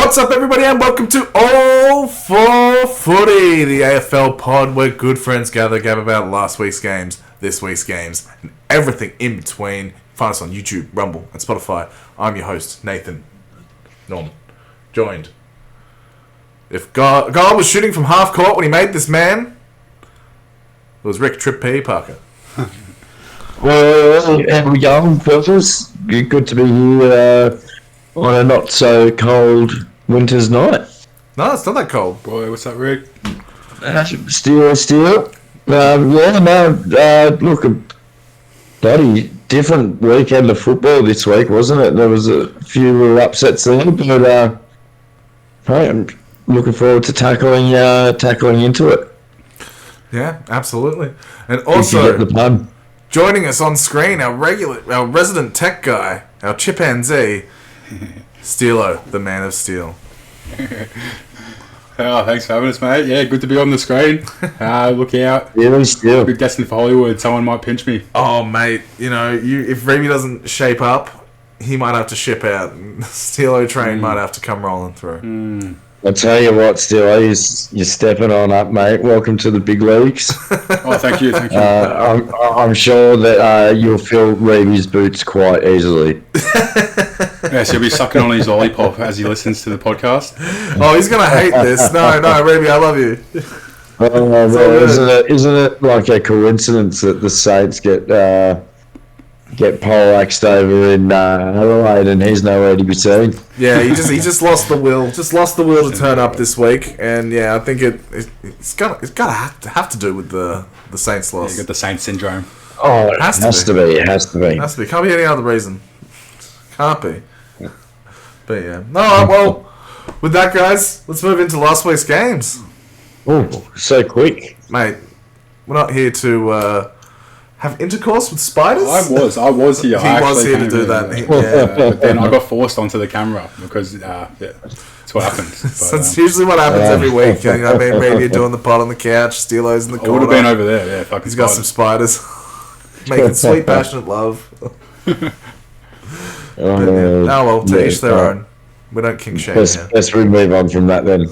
What's up, everybody, and welcome to All for Footy, the AFL pod where good friends gather, gab about last week's games, this week's games, and everything in between. Find us on YouTube, Rumble, and Spotify. I'm your host, Nathan Norman, joined. If God was shooting from half court when he made this man, it was Rick Trip P. Parker. Well, how we going, fellas? Good to be here on a not so cold winter's night. No, it's not that cold. Boy, what's up, Rick? Still. Look, a bloody different weekend of football this week, wasn't it? There was a few little upsets there, but hey, I'm looking forward to tackling into it. Yeah, absolutely. And also, the pub. Joining us on screen, our resident tech guy, our chimpanzee, Steelo, the man of steel. Oh, thanks for having us, mate. Yeah, good to be on the screen. Look out. Really still. Big destined for Hollywood. Someone might pinch me. Oh, mate, if Remy doesn't shape up, he might have to ship out. Steelo train might have to come rolling through. I'll tell you what, Steelo, you're stepping on up, mate. Welcome to the big leagues. Oh, thank you. I'm sure that you'll fill Reevy's boots quite easily. Yes, he'll be sucking on his lollipop as he listens to the podcast. Oh, he's going to hate this. No, Remy, I love you. Isn't it like a coincidence that the Saints get poleaxed over in Adelaide and he's nowhere to be seen? Yeah, he just lost the will. Just lost the will to turn up this week, and yeah, I think it's gotta have to do with the Saints loss. Yeah, you got the Saints syndrome. Oh, it has to be. It has to be. Can't be any other reason. Can't be. But yeah. No, well, with that, guys, let's move into last week's games. Oh, so quick, mate. We're not here to have intercourse with spiders. I was here. He was here to do that. But then I got forced onto the camera because that's what happened. So it's usually what happens every week. You know what I mean? Maybe you're doing the pot on the couch, Steelo's in the corner. I would have been over there. Yeah, fucking. He's got some spiders making sweet, passionate love. Well, to each their own. We don't king shame here. Let's move on from that then.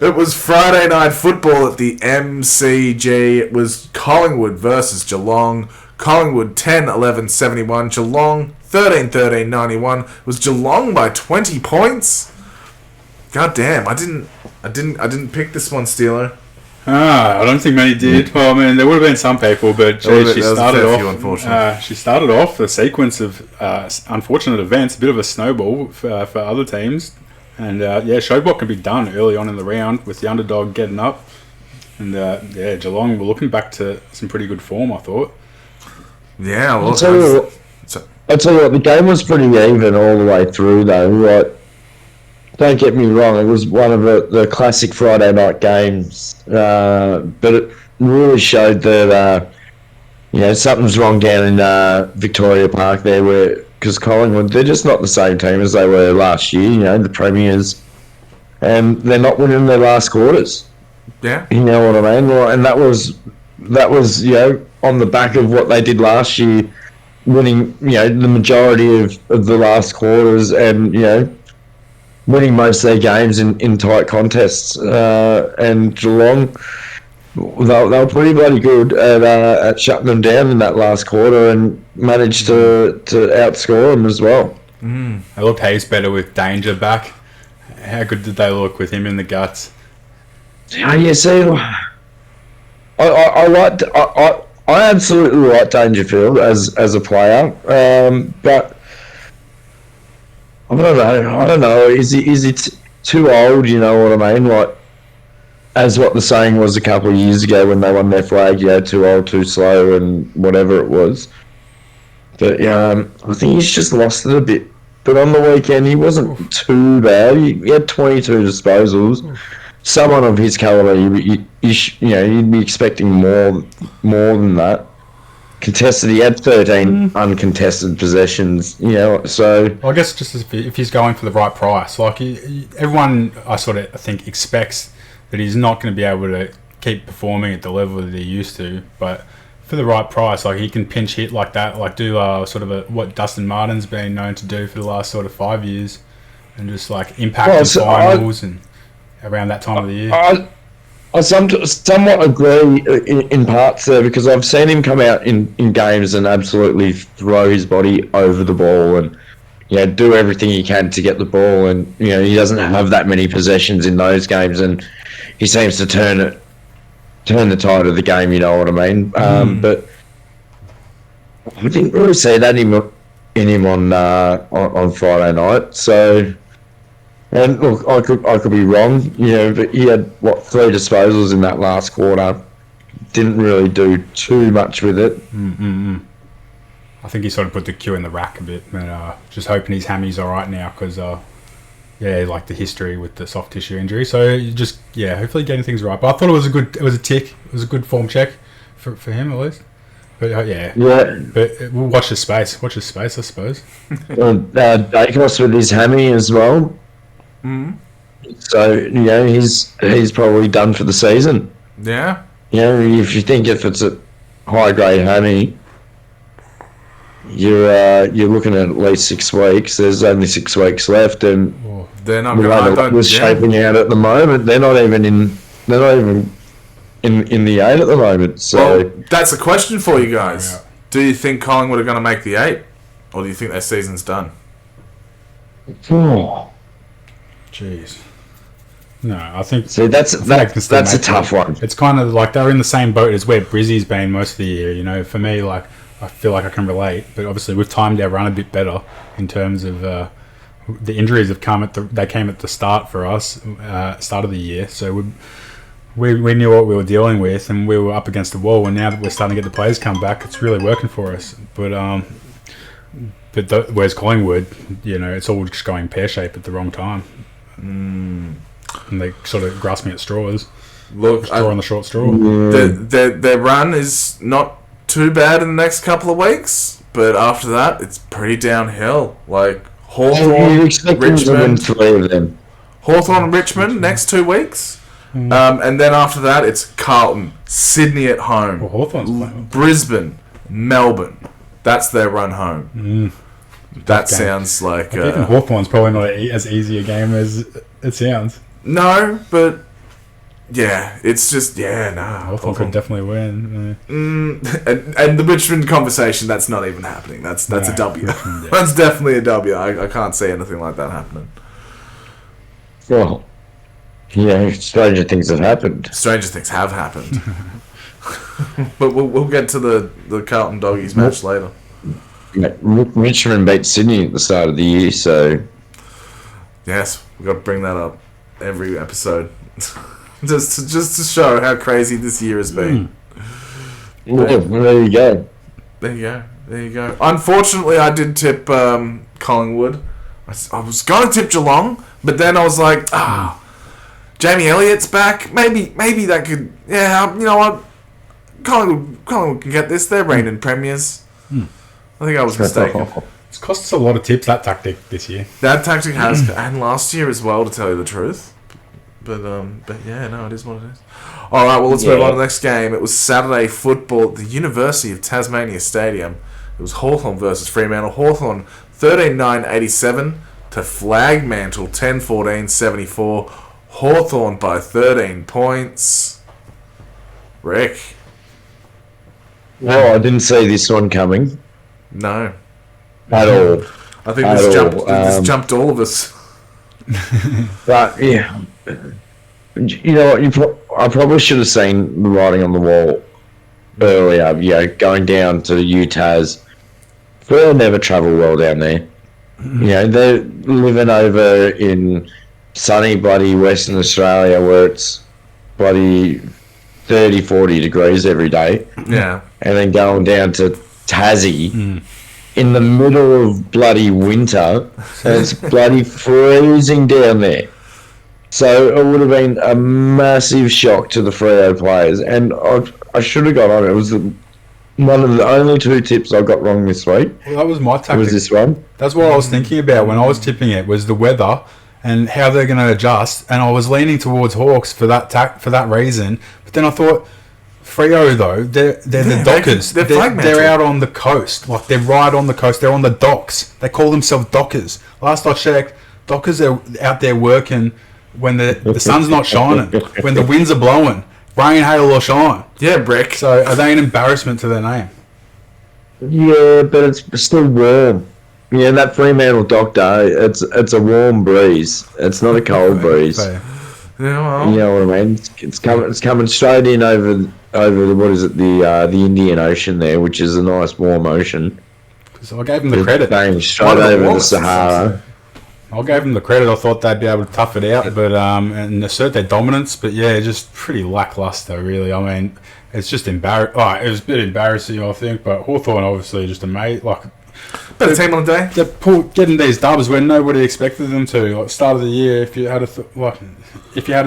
It was Friday night football at the MCG. It was Collingwood versus Geelong. Collingwood 10-11-71. Geelong 13-13-91. It was Geelong by 20 points. God damn, I didn't pick this one, Steeler. I don't think many did. Well, I mean, there would have been some people, but she started off a sequence of unfortunate events, a bit of a snowball for other teams. And Showbot can be done early on in the round with the underdog getting up. And Geelong were looking back to some pretty good form, I thought. Yeah, well, I'll tell you what, the game was pretty even all the way through, though. Like, don't get me wrong, it was one of the classic Friday night games, but it really showed that something's wrong down in Victoria Park there, because Collingwood, they're just not the same team as they were last year, the premiers, and they're not winning their last quarters. Yeah, you know what I mean. And that was on the back of what they did last year, winning the majority of the last quarters, and winning most of their games in tight contests. And Geelong, they were pretty bloody good at shutting them down in that last quarter and managed to outscore them as well. They looked heaps better with Danger back. How good did they look with him in the guts? Yeah, see, I absolutely like Dangerfield as a player, but I don't know. Is he too old? You know what I mean? Like, as what the saying was a couple of years ago when they won their flag, too old, too slow, and whatever it was. But I think he's just lost it a bit. But on the weekend, he wasn't too bad. He had 22 disposals. Someone of his caliber, you'd be expecting more than that. Contested, he had 13 uncontested possessions, so... Well, I guess just if he's going for the right price, like everyone, I think expects that he's not going to be able to keep performing at the level that he used to, but for the right price, like he can pinch hit like that, like do what Dustin Martin's been known to do for the last 5 years. and just like impact in finals and around that time of the year. I somewhat agree in parts there, because I've seen him come out in games and absolutely throw his body over the ball and do everything he can to get the ball, and he doesn't have that many possessions in those games, and he seems to turn the tide of the game. You know what I mean? But I didn't really see that in him on Friday night. So. And look, I could be wrong, but he had 3 disposals in that last quarter. Didn't really do too much with it. I think he sort of put the cue in the rack a bit, but just hoping his hammy's all right now, because like the history with the soft tissue injury. So hopefully getting things right. But I thought it was a tick. It was a good form check for him at least. But yeah. But we'll watch his space. Watch his space, I suppose. Dacos with his hammy as well. So he's probably done for the season. Yeah. If it's a high grade hammy, you're looking at least 6 weeks. There's only 6 weeks left, and they're not going to shaping out at the moment. They're not even in the 8 at the moment. So that's a question for you guys. Yeah. Do you think Collingwood are going to make the 8, or do you think their season's done? Jeez. No, I think... See, that's a tough one. It's kind of like they're in the same boat as where Brizzy's been most of the year. For me, like, I feel like I can relate, but obviously we've timed our run a bit better in terms of the injuries have come they came at the start for us, start of the year. So we knew what we were dealing with, and we were up against the wall. And now that we're starting to get the players come back, it's really working for us. But whereas Collingwood, it's all just going pear-shaped at the wrong time. And they sort of grasping at straws. Look, straw on the short straw. Their run is not too bad in the next couple of weeks, but after that, it's pretty downhill. Like Hawthorn, Richmond, Hawthorn, Richmond next 2 weeks, and then after that, it's Carlton, Sydney at home, Brisbane, Melbourne. That's their run home. That sounds like... even Hawthorn's probably not as easy a game as it sounds. No, but... Yeah, it's just... Yeah, nah. Hawthorn could definitely win. And the Richmond conversation, that's not even happening. That's a W. Richmond, yeah. That's definitely a W. I can't see anything like that happening. Well, stranger things have happened. Stranger things have happened. But we'll get to the Carlton Doggies match later. Richmond beat Sydney at the start of the year, so... Yes, we've got to bring that up every episode. just to show how crazy this year has been. Well, there you go. There you go. Unfortunately, I did tip Collingwood. I was going to tip Geelong, but then I was like, Jamie Elliott's back. Maybe that could... Yeah, you know what? Collingwood can get this. They're reigning premiers. I think I was mistaken. It's cost us a lot of tips, that tactic, this year. That tactic has, and last year as well, to tell you the truth. But yeah, no, it is what it is. All right, well, let's move on to the next game. It was Saturday football at the University of Tasmania Stadium. It was Hawthorn versus Fremantle. Hawthorn 13-9-87 to Flagmantle 10-14-74. Hawthorn by 13 points. Rick. Well, I didn't see this one coming. No. At all. I think this jumped all of us. But, yeah. You know what? I probably should have seen the writing on the wall earlier. Going down to UTAS. They'll never travel well down there. They're living over in sunny, bloody Western Australia where it's bloody 30, 40 degrees every day. Yeah. And then going down to Tassie in the middle of bloody winter, and it's bloody freezing down there. So it would have been a massive shock to the Freo players, and I should have got on it. It was one of the only 2 tips I got wrong this week. Well, that was my tactic. Was this one? That's what I was thinking about when I was tipping it, was the weather and how they're going to adjust, and I was leaning towards Hawks for that reason. But then I thought, Freo though, they're the Dockers. They're out on the coast, like they're right on the coast. They're on the docks. They call themselves Dockers. Last I checked, Dockers are out there working when the sun's not shining, when the winds are blowing, rain, hail or shine. Yeah, Brick. So are they an embarrassment to their name? Yeah, but it's still warm. Yeah, that Fremantle Dock day, it's a warm breeze. It's not a cold breeze. Yeah, well. You know what I mean? It's coming straight in over the, what is it, the Indian Ocean there, which is a nice warm ocean. So I gave them the credit. Going straight over the Sahara. I gave them the credit. I thought they'd be able to tough it out, but and assert their dominance. But yeah, just pretty lackluster, really. I mean, it's just embarrassing. Oh, it was a bit embarrassing, I think. But Hawthorn obviously just amazing. Like, better team on the day. They're getting these dubs when nobody expected them to. Like, start of the year, if you had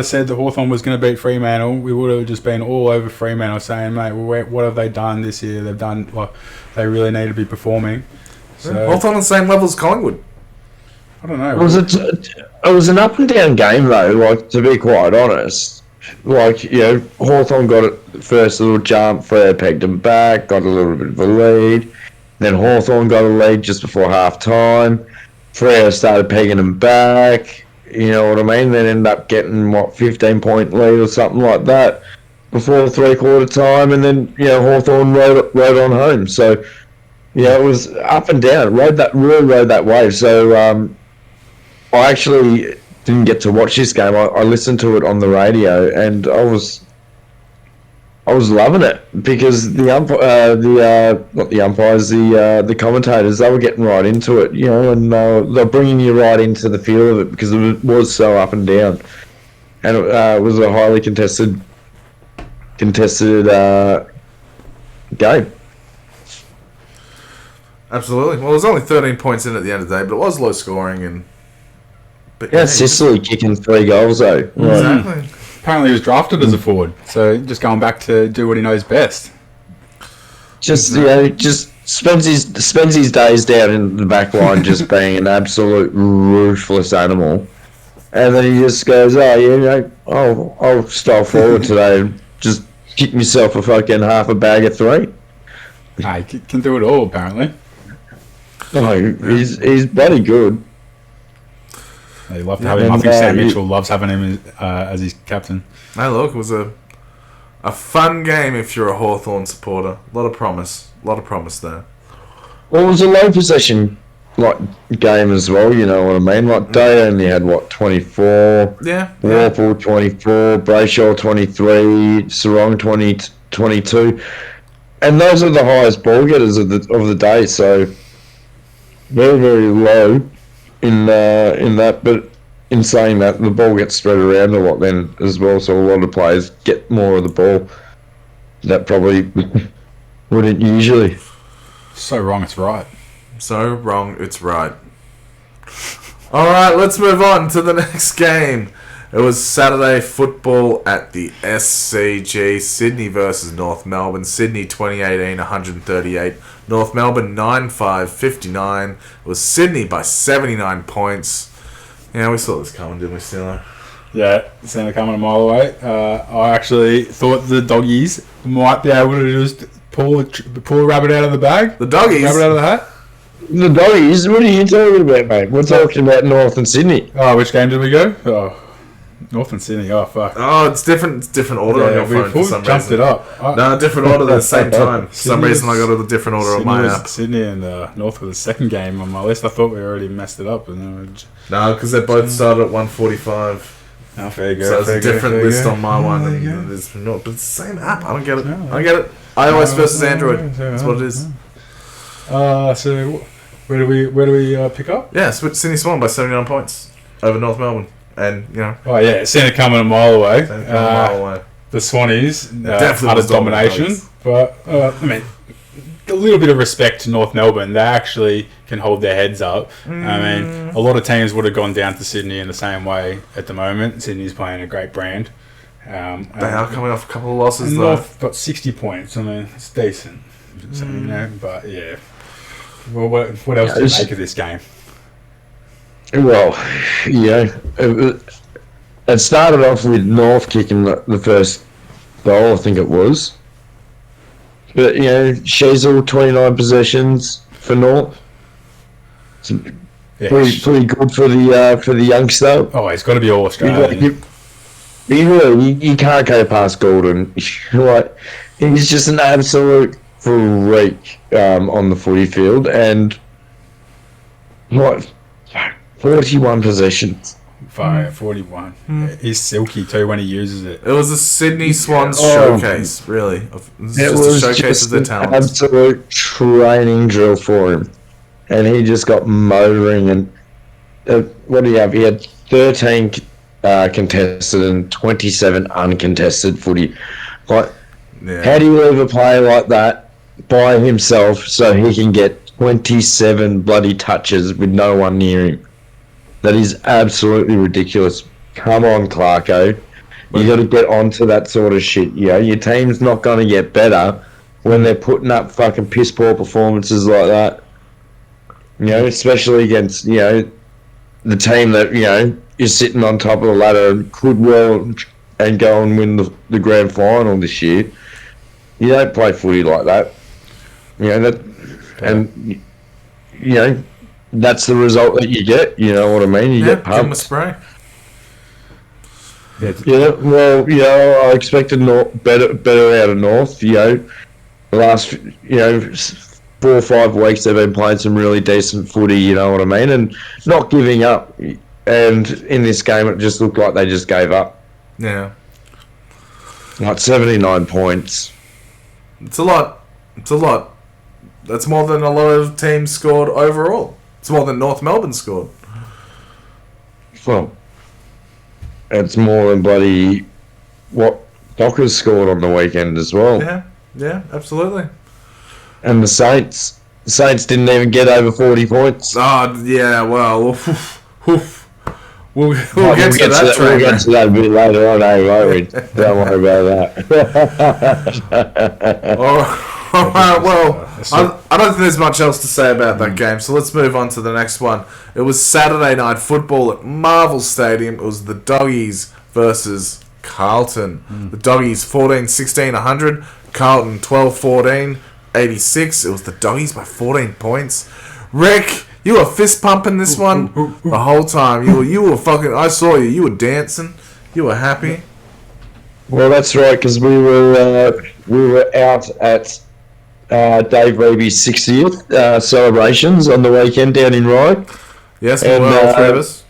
said that Hawthorn was going to beat Fremantle, we would have just been all over Fremantle saying, mate, what have they done this year? They've done, like, they really need to be performing. So, Hawthorn on the same level as Collingwood. I don't know. It was an up and down game though. Like, to be quite honest, like, you know, Hawthorn got it first little jump. Freo pegged them back, got a little bit of a lead. Then Hawthorn got a lead just before half time. Freo started pegging them back. You know what I mean? Then ended up getting 15-point lead or something like that before 3/4 time, and then Hawthorn rode on home. So yeah, it was up and down. Rode that wave. So I actually didn't get to watch this game. I listened to it on the radio, and I was loving it because the commentators, they were getting right into it, and they're bringing you right into the feel of it because it was so up and down, and it was a highly contested game. Absolutely. Well, there's only 13 points in at the end of the day, but it was low scoring Sicily kicking 3 goals though. Exactly. Apparently he was drafted as a forward, so just going back to do what he knows best. Just spends his days down in the back line just being an absolute ruthless animal, and then he just goes, I'll style forward today and just kick myself a fucking half a bag of 3. He can do it all apparently. Oh, he's bloody good. They love to have him. I think Sam Mitchell loves having him as his captain. Hey, look, it was a fun game if you're a Hawthorn supporter. A lot of promise there. Well, it was a low possession game as well. You know what I mean? Like, Day only had 24. Yeah. Warple 24, Brayshaw 23, Sarong 22, and those are the highest ball getters of the day. So very, very low in that, but in saying that, the ball gets spread around a lot then as well, so a lot of players get more of the ball that probably wouldn't usually. So wrong, it's right. So wrong, it's right. Alright, let's move on to the next game. It was Saturday football at the SCG, Sydney versus North Melbourne. Sydney 2018, 138. North Melbourne 9-5, 59. It was Sydney by 79 points. Yeah, we saw this coming, didn't we, Steelo? Yeah, seen it coming a mile away. I actually thought the Doggies might be able to just pull a rabbit out of the bag. The Doggies? Rabbit out of the hat? The Doggies? What are you talking about, mate? We're talking about North and Sydney. Oh, which game did we go? Oh, North and Sydney. Oh, fuck. Oh, it's different order on your phone for some jumped reason. it up. No, different order at the same time. For some reason I got a different order on my app. Sydney and North was the second game on my list. I thought we already messed it up. No, because they both started at 1:45. Oh, fair go. So it's a different list on my one. And it's not, but it's the same app. I don't get it. iOS versus Android. That's what it is. So where do we pick up? Yeah, Sydney Swan by 79 points over North Melbourne. And, Oh, yeah, seen it coming a mile away. The Swannies, utter domination. But, I mean, a little bit of respect to North Melbourne. They actually can hold their heads up. I mean, a lot of teams would have gone down to Sydney in the same way at the moment. Sydney's playing a great brand. They are coming off a couple of losses, though. North got 60 points. I mean, it's decent. So, but, yeah. Well, what else do you make of this game? Well, it started off with North kicking the first goal, I think it was. But, Sheasel, 29 possessions for North. Yeah, pretty good for the youngster. Oh, he's got to be all Australian. You can't go past Gordon. Like, he's just an absolute freak on the footy field, and what 41 possessions. 41. He's silky too when he uses it. It was a Sydney Swans showcase, really. It was just a showcase of their talent. Absolute training drill for him, and he just got motoring. And what do you have? He had 13 contested and 27 uncontested footy. Like, how do you leave a player like that by himself so he can get 27 bloody touches with no one near him? That is absolutely ridiculous. Come on, Clarko. You got to get onto that sort of shit. You know, your team's not going to get better when they're putting up fucking piss poor performances like that. You know, especially against, you know, the team that, you know, is sitting on top of the ladder and could well and go and win the grand final this year. You don't play footy like that. You know, and, you know, that's the result that you get. You know what I mean? You get pumped. Give him a spray. Yeah, well, you know, I expected better out of North. You know, the last 4 or 5 weeks they've been playing some really decent footy. You know what I mean? And not giving up. And in this game, it just looked like they just gave up. Yeah. Like 79 points. It's a lot. That's more than a lot of teams scored overall. It's more than North Melbourne scored. Well, it's more than bloody what Dockers scored on the weekend as well. Yeah, absolutely. And the Saints didn't even get over 40 points. Oh, yeah, well, we'll get to that. We'll get to that a bit later on, won't we? Don't worry about that. All right, well, I don't think there's much else to say about that game, so let's move on to the next one. It was Saturday night football at Marvel Stadium. It was the Doggies versus Carlton. The Doggies 14-16-100, Carlton 12-14, 86. It was the Doggies by 14 points. Rick, you were fist pumping this one the whole time. You were fucking. I saw you. You were dancing. You were happy. Well, that's right, because we were out at Dave Reeby's 60th celebrations on the weekend down in Rye. Yes, we were, all three of us.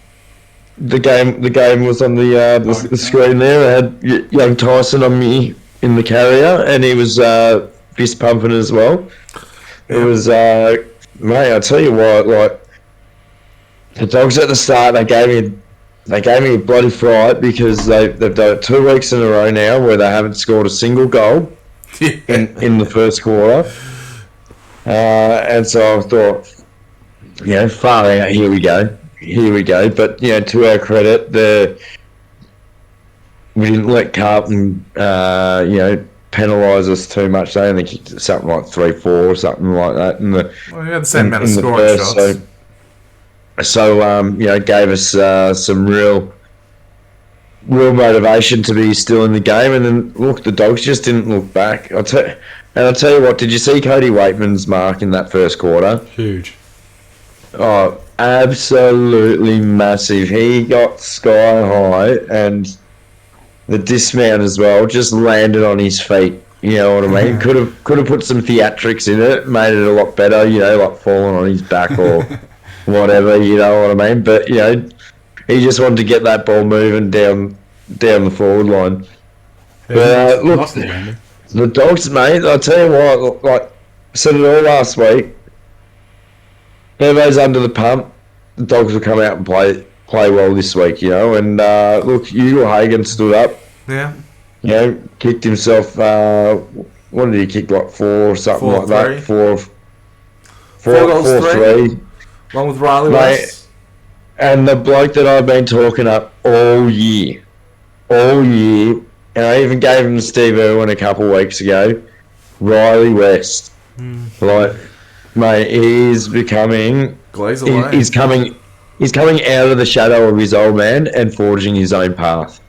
The game was on the screen there. I had young Tyson on me in the carrier, and he was fist pumping as well. It was, mate, I tell you what, like, the Dogs at the start, they gave me a bloody fright because they've done it 2 weeks in a row now where they haven't scored a single goal in the first quarter. And so I thought, far out, here we go. But, to our credit, we didn't let Carlton, penalise us too much. They only kicked something like 3-4 or something like that. We had the same amount of scoring shots. So gave us some real motivation to be still in the game. And then, look, the Dogs just didn't look back. I'll tell you what, did you see Cody Waitman's mark in that first quarter? Huge. Oh, absolutely massive. He got sky high, and the dismount as well just landed on his feet. You know what I mean? Could have put some theatrics in it, made it a lot better, like falling on his back or whatever, you know what I mean? But, he just wanted to get that ball moving down the forward line. But, look, the Dogs, mate, I'll tell you what, like I said it all last week, Bevo's under the pump, the Dogs will come out and play well this week, and look, Hugo Hagan stood up. Yeah. Kicked himself, what did he kick, like 4 or something like that? 4 goals, 3. Along with Riley West. And the bloke that I've been talking up all year, and I even gave him to Steve Irwin a couple of weeks ago, Riley West. Like, mate, he's becoming... He's coming out of the shadow of his old man and forging his own path.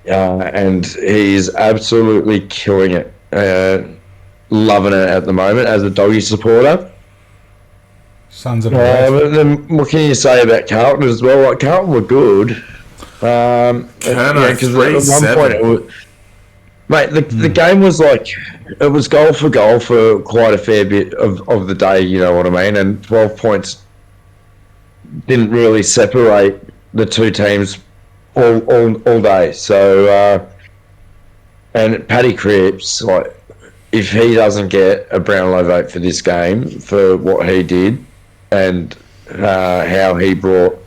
And he's absolutely killing it. Loving it at the moment as a Doggy supporter. Sons of but then what can you say about Carlton as well? Like, Carlton were good. Because at one point, the game was like, it was goal for quite a fair bit of the day, you know what I mean? And 12 points didn't really separate the two teams all day. So, and Paddy Cripps, like, if he doesn't get a Brownlow vote for this game, for what he did and how he brought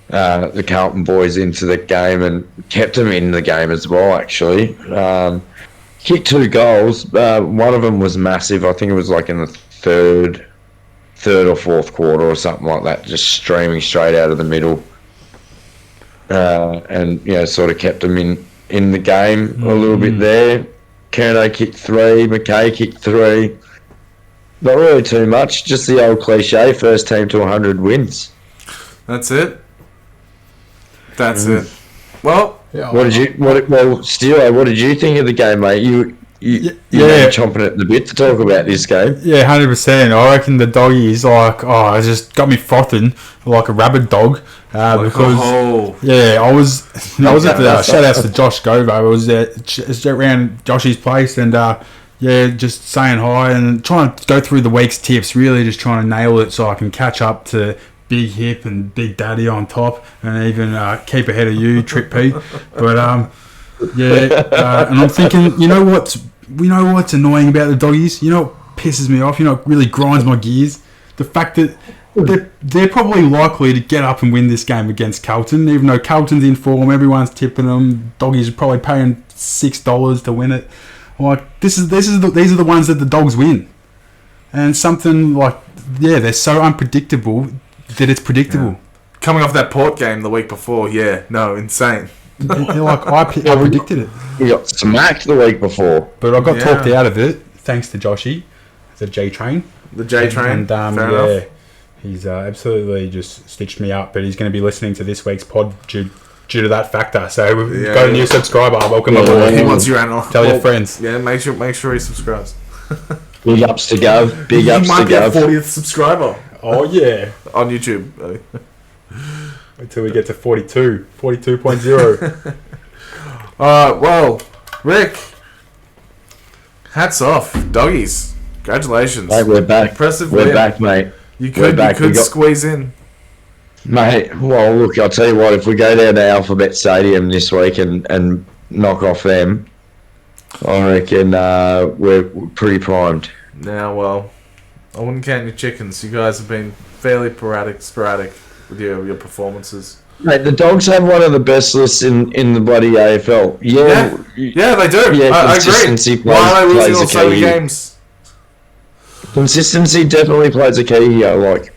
the Carlton boys into the game and kept them in the game as well, actually. Kicked 2 goals. One of them was massive. I think it was like in the third or fourth quarter or something like that, just streaming straight out of the middle. And, you know, sort of kept them in the game a little bit there. Kerno kicked 3, McKay kicked 3. Not really too much, just the old cliche, first team to 100 wins. That's it. That's it. Well, Steelo, what did you think of the game, mate? You chomping at the bit to talk about this game. Yeah, 100%. I reckon the Doggies, it just got me frothing like a rabid dog. I was at the shout outs to Josh Govo. I was just around Joshy's place and just saying hi and trying to go through the week's tips. Really, just trying to nail it so I can catch up to Big Hip and Big Daddy on top, and even keep ahead of you, Trick P. But and I'm thinking, you know what's annoying about the Doggies? You know what pisses me off? You know what really grinds my gears? The fact that they're probably likely to get up and win this game against Carlton, even though Carlton's in form, everyone's tipping them. Doggies are probably paying $6 to win it. Like these are the ones that the Dogs win, and something like they're so unpredictable that it's predictable. Yeah. Coming off that Port game the week before, insane. I predicted it. We got smacked the week before, but I got talked out of it thanks to Joshy, the J Train. The J Train. And fair enough. He's absolutely just stitched me up. But he's going to be listening to this week's pod due to that factor. So we've got a new subscriber. Welcome aboard. He wants your analyst. Tell your friends. Yeah, make sure he subscribes. Big ups to Gov. Big ups to Gov. You might be a 40th subscriber. Oh yeah, on YouTube. Until we get to 42.0. Well, Rick, hats off, Doggies. Congratulations. Mate, we're back. Impressive We're win. back, mate. You could squeeze in. Mate, well, look, I'll tell you what, if we go down to Alphabet Stadium this week and knock off them, I reckon we're pretty primed. Now, well, I wouldn't count your chickens. You guys have been fairly sporadic with your performances. Mate, the Dogs have one of the best lists in the bloody AFL. Yeah, they do. Yeah, I agree. Why are they losing on so many games? Consistency definitely plays a key here. Like,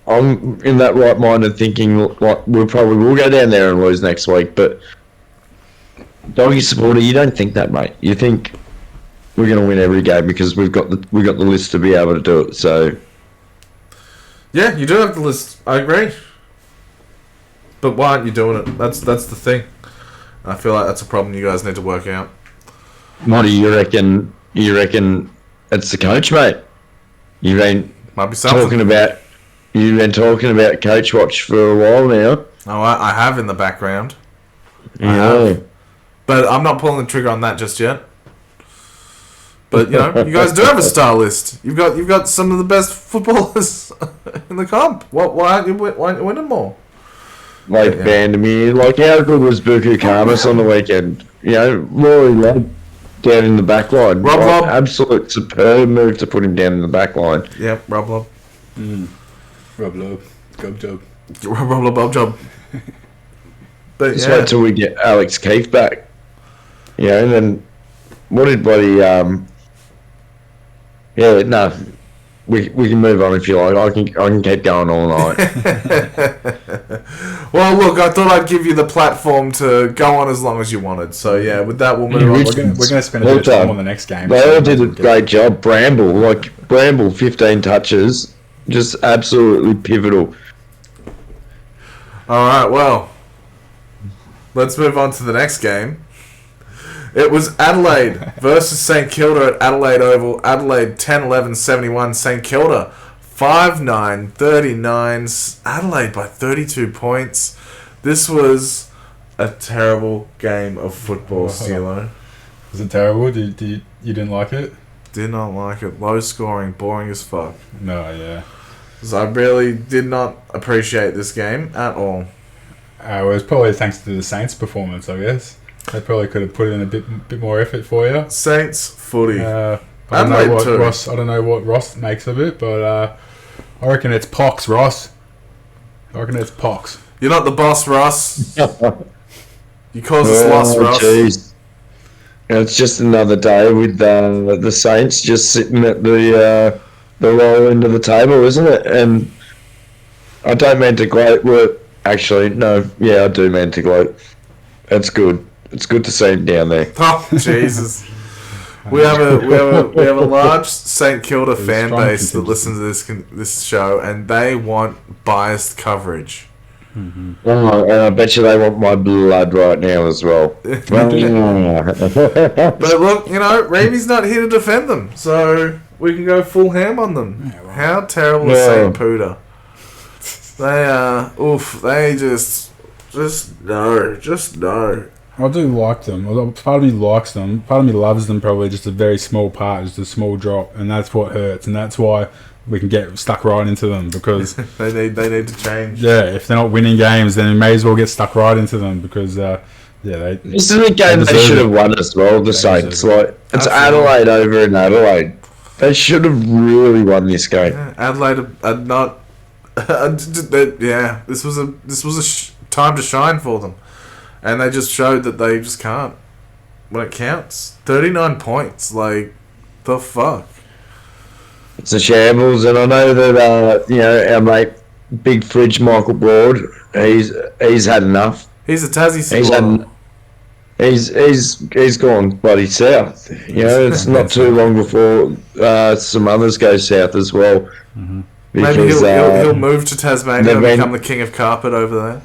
I'm in that right mind and thinking, like, we probably will go down there and lose next week, but Doggy supporter, you don't think that, mate. You think we're going to win every game because we've got the list to be able to do it. So, yeah, you do have the list. I agree. But why aren't you doing it? That's the thing. I feel like that's a problem you guys need to work out. Monty, you reckon it's the coach, mate? Might be something. You've been talking about Coach Watch for a while now. Oh, I have in the background. Yeah. I have. But I'm not pulling the trigger on that just yet. But, you know, you guys do have a star list. You've got some of the best footballers in the comp. Why aren't you winning more? Like Vandermeer. Like, how good was Buku Karmas on the weekend? You know, Rory Ladd down in the back line. Rob. Absolute superb move to put him down in the back line. Yeah, Rob. Rob Loeb. Gob job. Rob Bob job. But just wait till we get Alex Keefe back. You know, and then what did bloody we can move on if you like. I can keep going all night. Well, look, I thought I'd give you the platform to go on as long as you wanted. So yeah, with that we'll move on. We're going to spend a bit of time on the next game. They all did a great job. Bramble, 15 touches, just absolutely pivotal. All right, well, let's move on to the next game. It was Adelaide versus St Kilda at Adelaide Oval. Adelaide 10-11-71. St Kilda 5-9, 39s. Adelaide by 32 points. This was a terrible game of football, Steelo. Was it terrible? You didn't like it? Did not like it. Low scoring, boring as fuck. No, yeah. So I really did not appreciate this game at all. It was probably thanks to the Saints' performance, I guess. They probably could have put in a bit more effort for you. Saints footy. I don't know what Ross makes of it, but I reckon it's pox, Ross. I reckon it's pox. You're not the boss, Ross. You cause us loss, Ross. Geez. It's just another day with the Saints just sitting at the lower end of the table, isn't it? And I don't mean to gloat. Actually, no. Yeah, I do mean to gloat. It's good. It's good to see him down there. Oh, Jesus. We have a large St Kilda fan base that listens to this show, and they want biased coverage. Mm-hmm. Oh, and I bet you they want my blood right now as well. But look, Reevy's not here to defend them, so we can go full ham on them. Yeah, well. How terrible is St Puda? They just no. I do like them. Part of me likes them. Part of me loves them. Probably just a very small part, just a small drop, and that's what hurts, and that's why we can get stuck right into them because they need to change. Yeah, if they're not winning games, then we may as well get stuck right into them because this is a game they should have won as well. The Saints, it's Adelaide over in Adelaide. They should have really won this game. Yeah, Adelaide had not. This was a time to shine for them. And they just showed that they just can't when it counts. 39 points, the fuck. It's a shambles, and I know that our mate Big Fridge Michael Broad, he's had enough. He's a Tassie supporter. He's gone bloody south. It's not too long before some others go south as well. Mm-hmm. Maybe he'll move to Tasmania and become the king of carpet over there.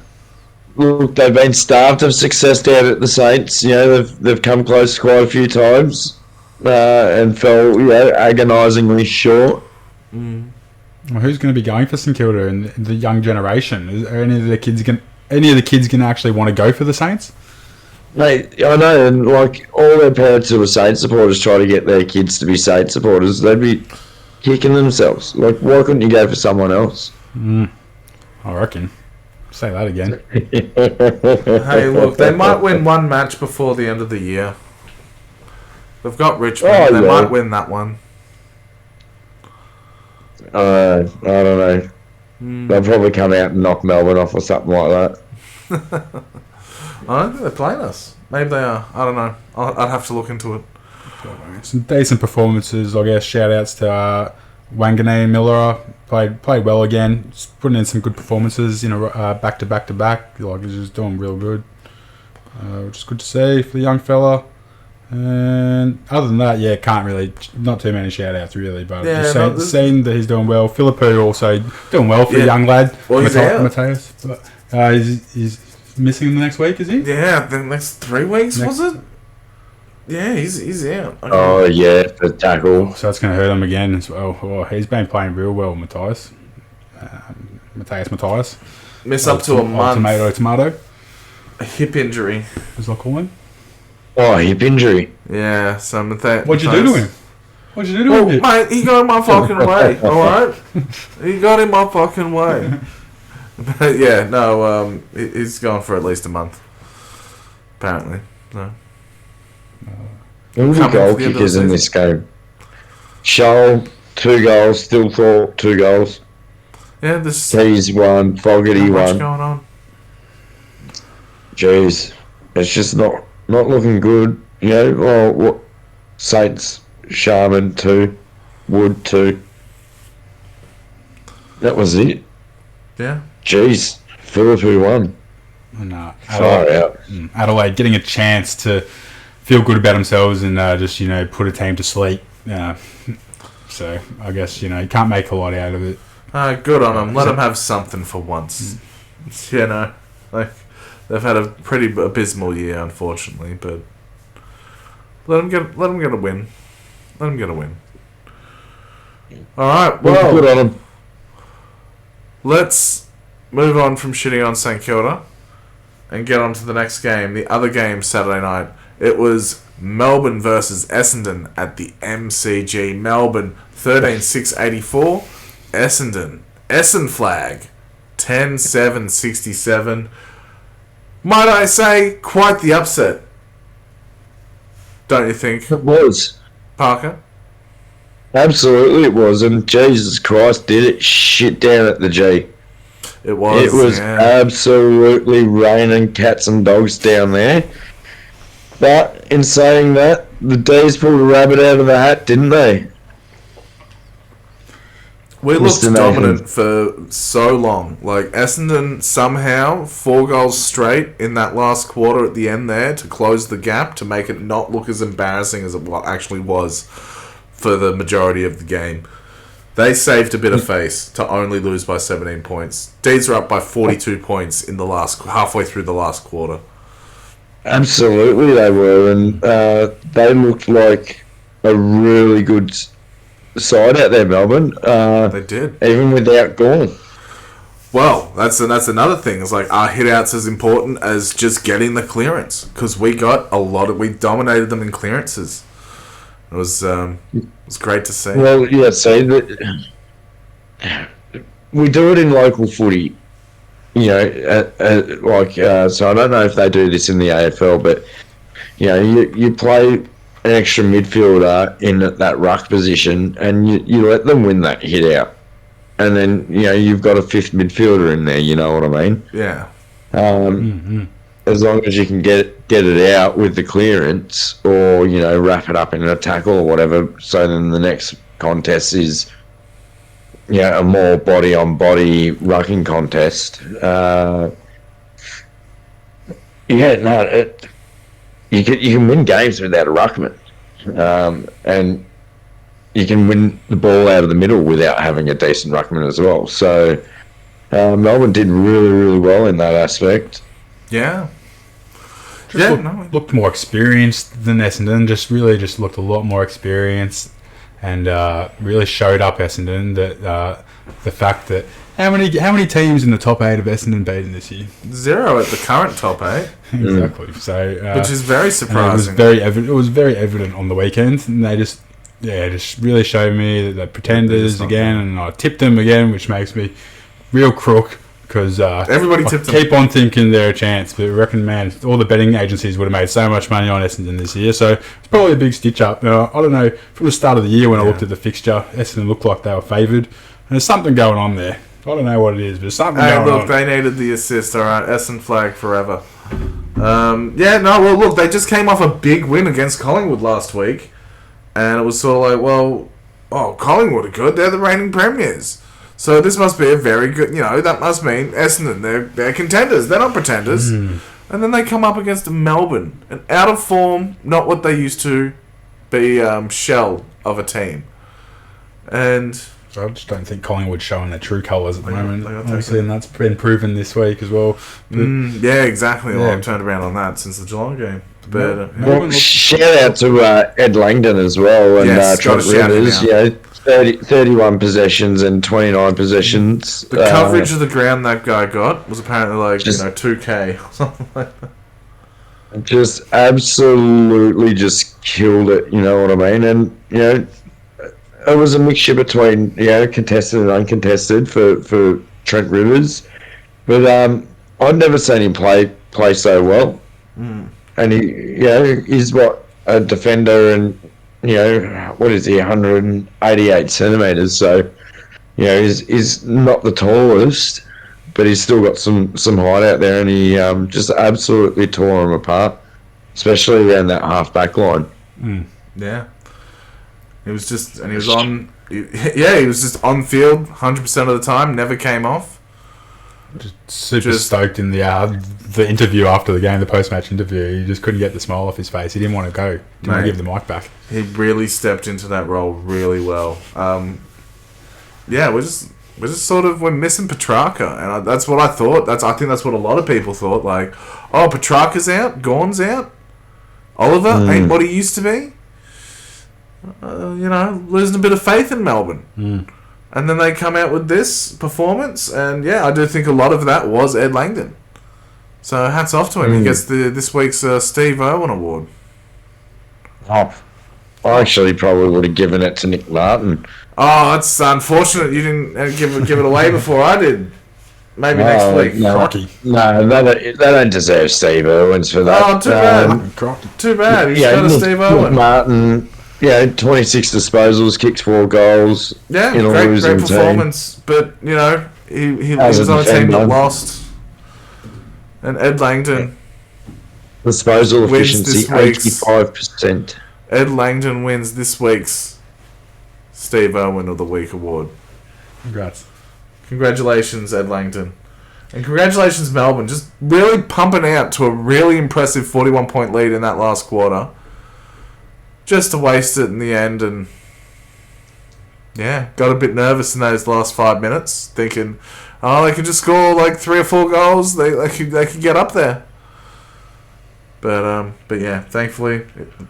Look, they've been starved of success down at the Saints. They've come close quite a few times and fell agonisingly short. Mm. Well, who's going to be going for St Kilda in the young generation? Are any of the kids going to actually want to go for the Saints? Mate, I know, and all their parents who are Saints supporters try to get their kids to be Saints supporters. They'd be kicking themselves. Why couldn't you go for someone else? I reckon. Say that again. Hey, look, they might win one match before the end of the year. They've got Richmond. They might win that one. I don't know. They'll probably come out and knock Melbourne off or something like that. I don't think they're playing us. Maybe they are. I don't know. I'd have to look into it. Some decent performances, I guess. Shout-outs to Wanganeen and Miller. Played well again. Just putting in some good performances, back to back. He's just doing real good, which is good to see for the young fella. And other than that, can't really, not too many shout outs really, but just seeing that he's doing well. Philippou also doing well for the young lad. Well, he's out. Mateus, but he's missing the next week, is he? Yeah, the next 3 weeks was it? Yeah, he's out. Okay. Oh, yeah, for tackle. So that's going to hurt him again as well. Oh, he's been playing real well, Mateus. Mateus. Miss up to a month. Tomato. A hip injury. As I call him. Oh, hip injury. Yeah, so Mateus. What'd you do to him? Mate, he got him my fucking way, alright? He got him my fucking way. But he's gone for at least a month. Apparently. No. Who were the goal kickers in this game? Shoal, 2 goals. Still Thorpe, 2 goals. Yeah, there's Keys 1, Fogarty 1. What's going on? Jeez, it's just not looking good. Saints, Sharman 2, Wood 2. That was it. Yeah. Jeez, Philippou 1. No, Adelaide getting a chance to feel good about themselves and just put a team to sleep. So I guess you can't make a lot out of it. Good on them. Let them have something for once. They've had a pretty abysmal year, unfortunately, but let them get a win. Let them get a win. All right. Well, good on them. let's move on from shitting on St Kilda and get on to the next game. The other game Saturday night. It was Melbourne versus Essendon at the MCG. Melbourne 13-6-84. Essendon. Essen flag 10-7-67. Might I say, quite the upset. Don't you think? It was. Parker? Absolutely it was. And Jesus Christ, did it shit down at the G. It was absolutely raining cats and dogs down there. But in saying that, the D's pulled a rabbit out of the hat, didn't they? We looked dominant for so long. Like, Essendon somehow, 4 goals straight in that last quarter at the end there to close the gap, to make it not look as embarrassing as it actually was for the majority of the game. They saved a bit of face to only lose by 17 points. D's are up by 42 points in the halfway through the last quarter. Absolutely they were, and they looked like a really good side out there, Melbourne. They did. Even without Gorn. Well, that's another thing. It's like, are hit-outs as important as just getting the clearance? Because we got we dominated them in clearances. It was great to see. Well, yeah, see, we do it in local footy. You know, so I don't know if they do this in the AFL, but, you know, you play an extra midfielder in that ruck position and you let them win that hit out. And then, you know, you've got a fifth midfielder in there, you know what I mean? Yeah. As long as you can get it out with the clearance or, you know, wrap it up in a tackle or whatever, so then the next contest is, you know, a more body-on-body rucking contest. You can win games without a ruckman. And you can win the ball out of the middle without having a decent ruckman as well. So Melbourne did really, really well in that aspect. Yeah. Looked more experienced than Essendon. Just looked a lot more experienced, and really showed up Essendon that the fact that how many teams in the top 8 have Essendon beaten this year? 0 at the current top 8. Exactly. So which is very surprising. It was very evident on the weekend, and they just really showed me that they're pretenders again, and I tipped them again, which makes me real crook. Because everybody tipped them. Keep on thinking they're a chance, but I reckon, man, all the betting agencies would have made so much money on Essendon this year, so it's probably a big stitch up. Now, I don't know, from the start of the year when I looked at the fixture, Essendon looked like they were favoured, and there's something going on there. I don't know what it is, but there's something going on. They needed the assist, alright, Essendon flag forever. They just came off a big win against Collingwood last week, and it was sort of like, Collingwood are good, they're the reigning premiers. So this must be a very good, that must mean Essendon, they're contenders, they're not pretenders. And then they come up against Melbourne, an out of form, not what they used to be, shell of a team. And I just don't think Collingwood's showing their true colours at the moment, obviously, and that's been proven this week as well. Yeah, exactly. Yeah. Well, I've turned around on that since the Geelong game. But shout out to Ed Langdon as well, and Trent Rivers. 31 possessions and 29 possessions. The coverage of the ground that guy got was apparently 2K or something like that. Just absolutely just killed it, you know what I mean? And, it was a mixture between, contested and uncontested for Trent Rivers. But I've never seen him play so well. And he's a defender and, what is he, 188 centimetres, so, he's not the tallest, but he's still got some height out there, and he just absolutely tore him apart, especially around that half-back line. Yeah. He was just on field 100% of the time, never came off. Just stoked in the interview after the game, the post-match interview. He just couldn't get the smile off his face. He didn't want to go. Didn't want to give the mic back. He really stepped into that role really well. We're missing Petrarca, and that's what I thought. I think that's what a lot of people thought. Petrarca's out, Gawn's out, Oliver ain't what he used to be. Losing a bit of faith in Melbourne. And then they come out with this performance, and yeah, I do think a lot of that was Ed Langdon. So hats off to him. He gets this week's Steve Irwin Award. Oh, I actually probably would have given it to Nick Martin. Oh, it's unfortunate you didn't give it away before I did. Maybe next week. No, they don't deserve Steve Irwins for that. Oh, too bad. Too bad. He's got a Steve Irwin. Nick Martin, 26 disposals, kicked 4 goals. Yeah, in great performance. But, he was on a team that lost. And Ed Langdon. Disposal efficiency, 85%. Ed Langdon wins this week's Steve Irwin of the Week award. Congrats. Congratulations, Ed Langdon. And congratulations, Melbourne. Just really pumping out to a really impressive 41-point lead in that last quarter. Just to waste it in the end. And yeah, got a bit nervous in those last 5 minutes. Thinking, they could just score like 3 or 4 goals. They could get up there. But yeah, thankfully,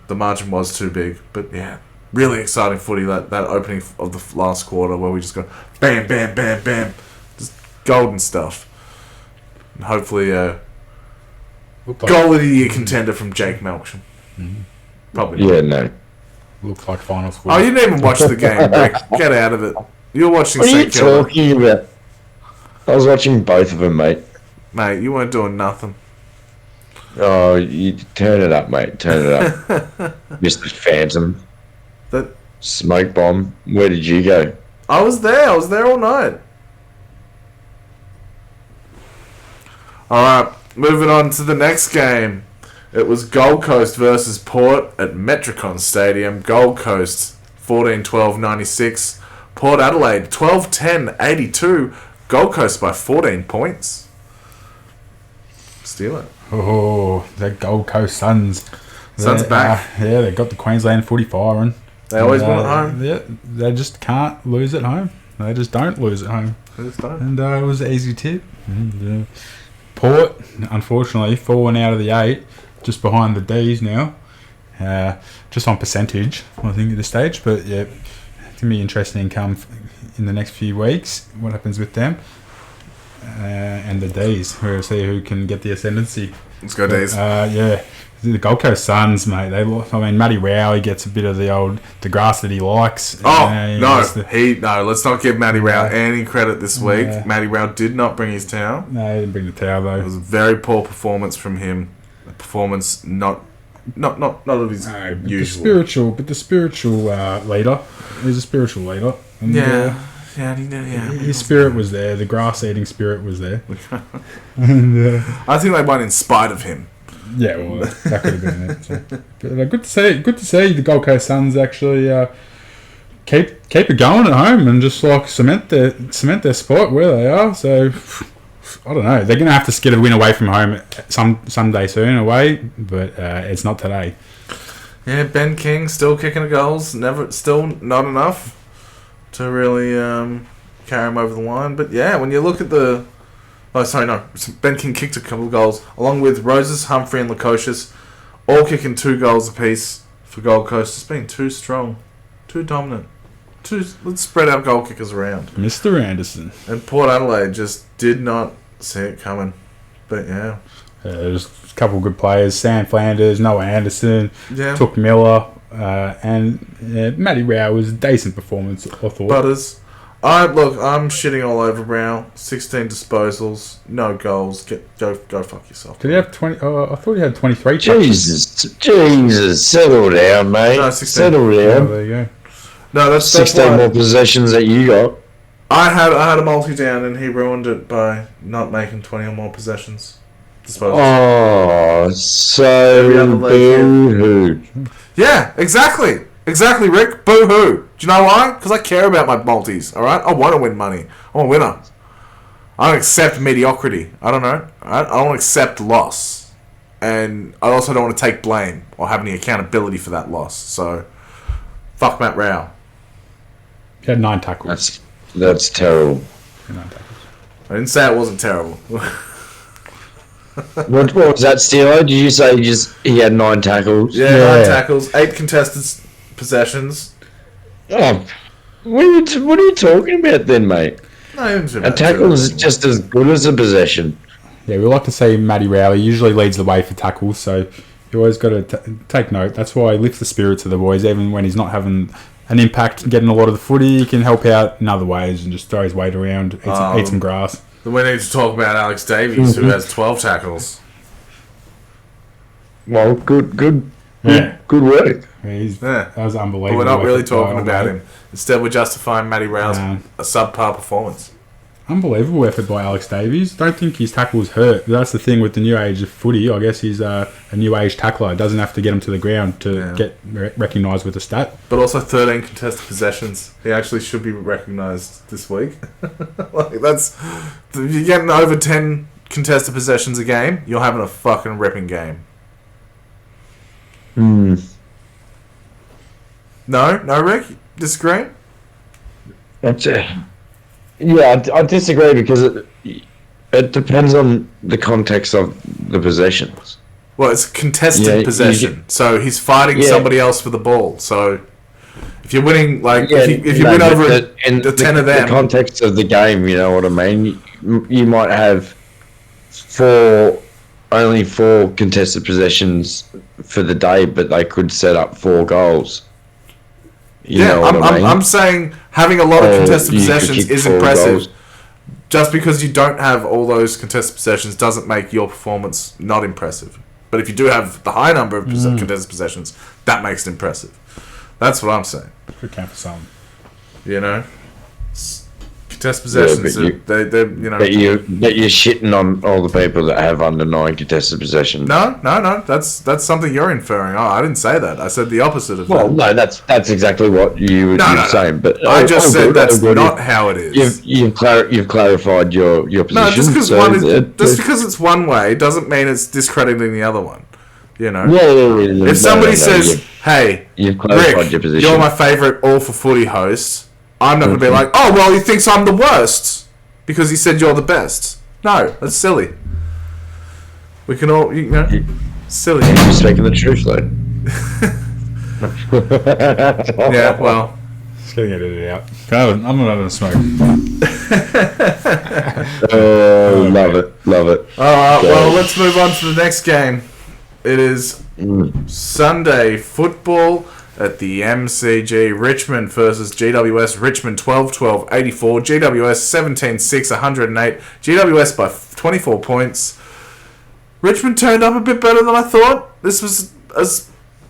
the margin was too big. But yeah, really exciting footy, that opening of the last quarter where we just go bam, bam, bam, bam. Just golden stuff. And hopefully goal of the year contender from Jake Melksham. Mm-hmm. Probably. Yeah, no. Looks like finals. Oh, you didn't even watch the game, Rick. Get out of it. You're watching What are you St. Kilda. talking about? I was watching both of them, mate. Mate, you weren't doing nothing. Oh, you turn it up, mate. Turn it up. Mr. Phantom. That Smoke bomb. Where did you go? I was there all night. Alright, moving on to the next game. It was Gold Coast versus Port at Metricon Stadium. Gold Coast 14-12-96. Port Adelaide 12-10-82. Gold Coast by 14 points. Steal it. Oh, that Gold Coast Suns. Suns back. They got the Queensland footy firing. They always win at home. Yeah, they just can't lose at home. They just don't lose at home. They just don't. And it was an easy tip. And, Port, unfortunately, 4 out of the 8, just behind the D's now. Just on percentage, I think, at this stage. But yeah, it's going to be interesting come in the next few weeks, what happens with them. And the D's, we'll see who can get the ascendancy. Let's go, D's. Yeah, the Gold Coast Suns, mate. Matty Rowley gets a bit of the grass that he likes. Let's not give Matty Rowell any credit this week. Matty Rowell did not bring his towel. No, he didn't bring the towel though. It was a very poor performance from him. A performance not of his usual. The spiritual leader. He's a spiritual leader. And, his spirit was there. The grass-eating spirit was there. And, I think they won in spite of him. Yeah, well, that could have been it. So. But, good to see the Gold Coast Suns actually keep it going at home and just like cement their spot where they are. So I don't know. They're going to have to get a win away from home someday soon away, but it's not today. Yeah, Ben King still kicking the goals. Still not enough to really carry him over the line. But yeah, when you look at Ben King kicked a couple of goals, along with Roses, Humphrey and Lukosius, all kicking 2 goals apiece for Gold Coast. It's been too strong, too dominant. Let's spread our goal kickers around. Mr. Anderson. And Port Adelaide just did not see it coming. But yeah. There's a couple of good players. Sam Flanders, Noah Anderson, Took Miller, and Matty Rowell was a decent performance, I thought. Butters. I'm shitting all over Brown. 16 disposals, no goals. Go fuck yourself. Did he have 20? I thought he had 23. Jesus, settle down, mate. No, 16. Settle down. Oh, there you go. No, that's 16 more possessions that you got. I had a multi down and he ruined it by not making 20 or more possessions. Disposals. Oh, so boo-hoo. Yeah, exactly. Exactly, Rick. Boo-hoo. Do you know why? Because I care about my multis, alright? I want to win money. I'm a winner. I don't accept mediocrity. I don't know. I don't accept loss. And I also don't want to take blame or have any accountability for that loss. So, fuck Matt Rowell. He had 9 tackles. That's terrible. 9 tackles. I didn't say it wasn't terrible. What was that, Steelo? Did you say he had 9 tackles? Yeah, 9 tackles, 8 contested possessions. Oh, What are you talking about then, mate? No, a tackle is just as good as a possession. Yeah, we like to see Matty Rowley usually leads the way for tackles, so you always got to take note. That's why he lifts the spirits of the boys, even when he's not having an impact getting a lot of the footy. He can help out in other ways and just throw his weight around, eat some grass. Then we need to talk about Alex Davies, who has 12 tackles. Well, good work. That was unbelievable. But we're not really talking about him. Instead, we're justifying Matty Rowell's a subpar performance. Unbelievable effort by Alex Davies. Don't think his tackles hurt. That's the thing with the new age of footy. I guess he's a new age tackler. It doesn't have to get him to the ground to get recognised with a stat. But also 13 contested possessions. He actually should be recognised this week. That's you're getting over 10 contested possessions a game. You're having a fucking ripping game. No, Rick, disagree. That's it. Yeah, I disagree because it depends on the context of the possessions. Well, it's contested possession, so he's fighting somebody else for the ball. So if you're winning, if you win over the 10 of them, the context of the game, you know what I mean. You might have only four contested possessions for the day, but they could set up 4 goals. I'm saying having a lot of contested possessions is impressive. Goals. Just because you don't have all those contested possessions doesn't make your performance not impressive. But if you do have the high number of contested possessions, that makes it impressive. That's what I'm saying. Could count for some. You know? Contested possessions, but you're shitting on all the people that have under 9 contested possessions. No. That's something you're inferring. Oh, I didn't say that. I said the opposite of that. Well, no, that's exactly what you were saying. But I just said that's not how it is. You've clarified your position. No, just because it's one way doesn't mean it's discrediting the other one. You know. Yeah. If somebody says, "Hey, you've clarified your position. You're my favourite All for Footy host," I'm not going to be like, "Oh, well, he thinks I'm the worst because he said you're the best." No, that's silly. We can all, silly. You're speaking the truth, though. Yeah, well. Just getting it out. I'm not having a smoke. Love it. Alright, well, let's move on to the next game. It is Sunday football at the MCG. Richmond versus GWS. Richmond 12-12, 84. GWS 17-6, 108. GWS by 24 points. Richmond turned up a bit better than I thought. This was a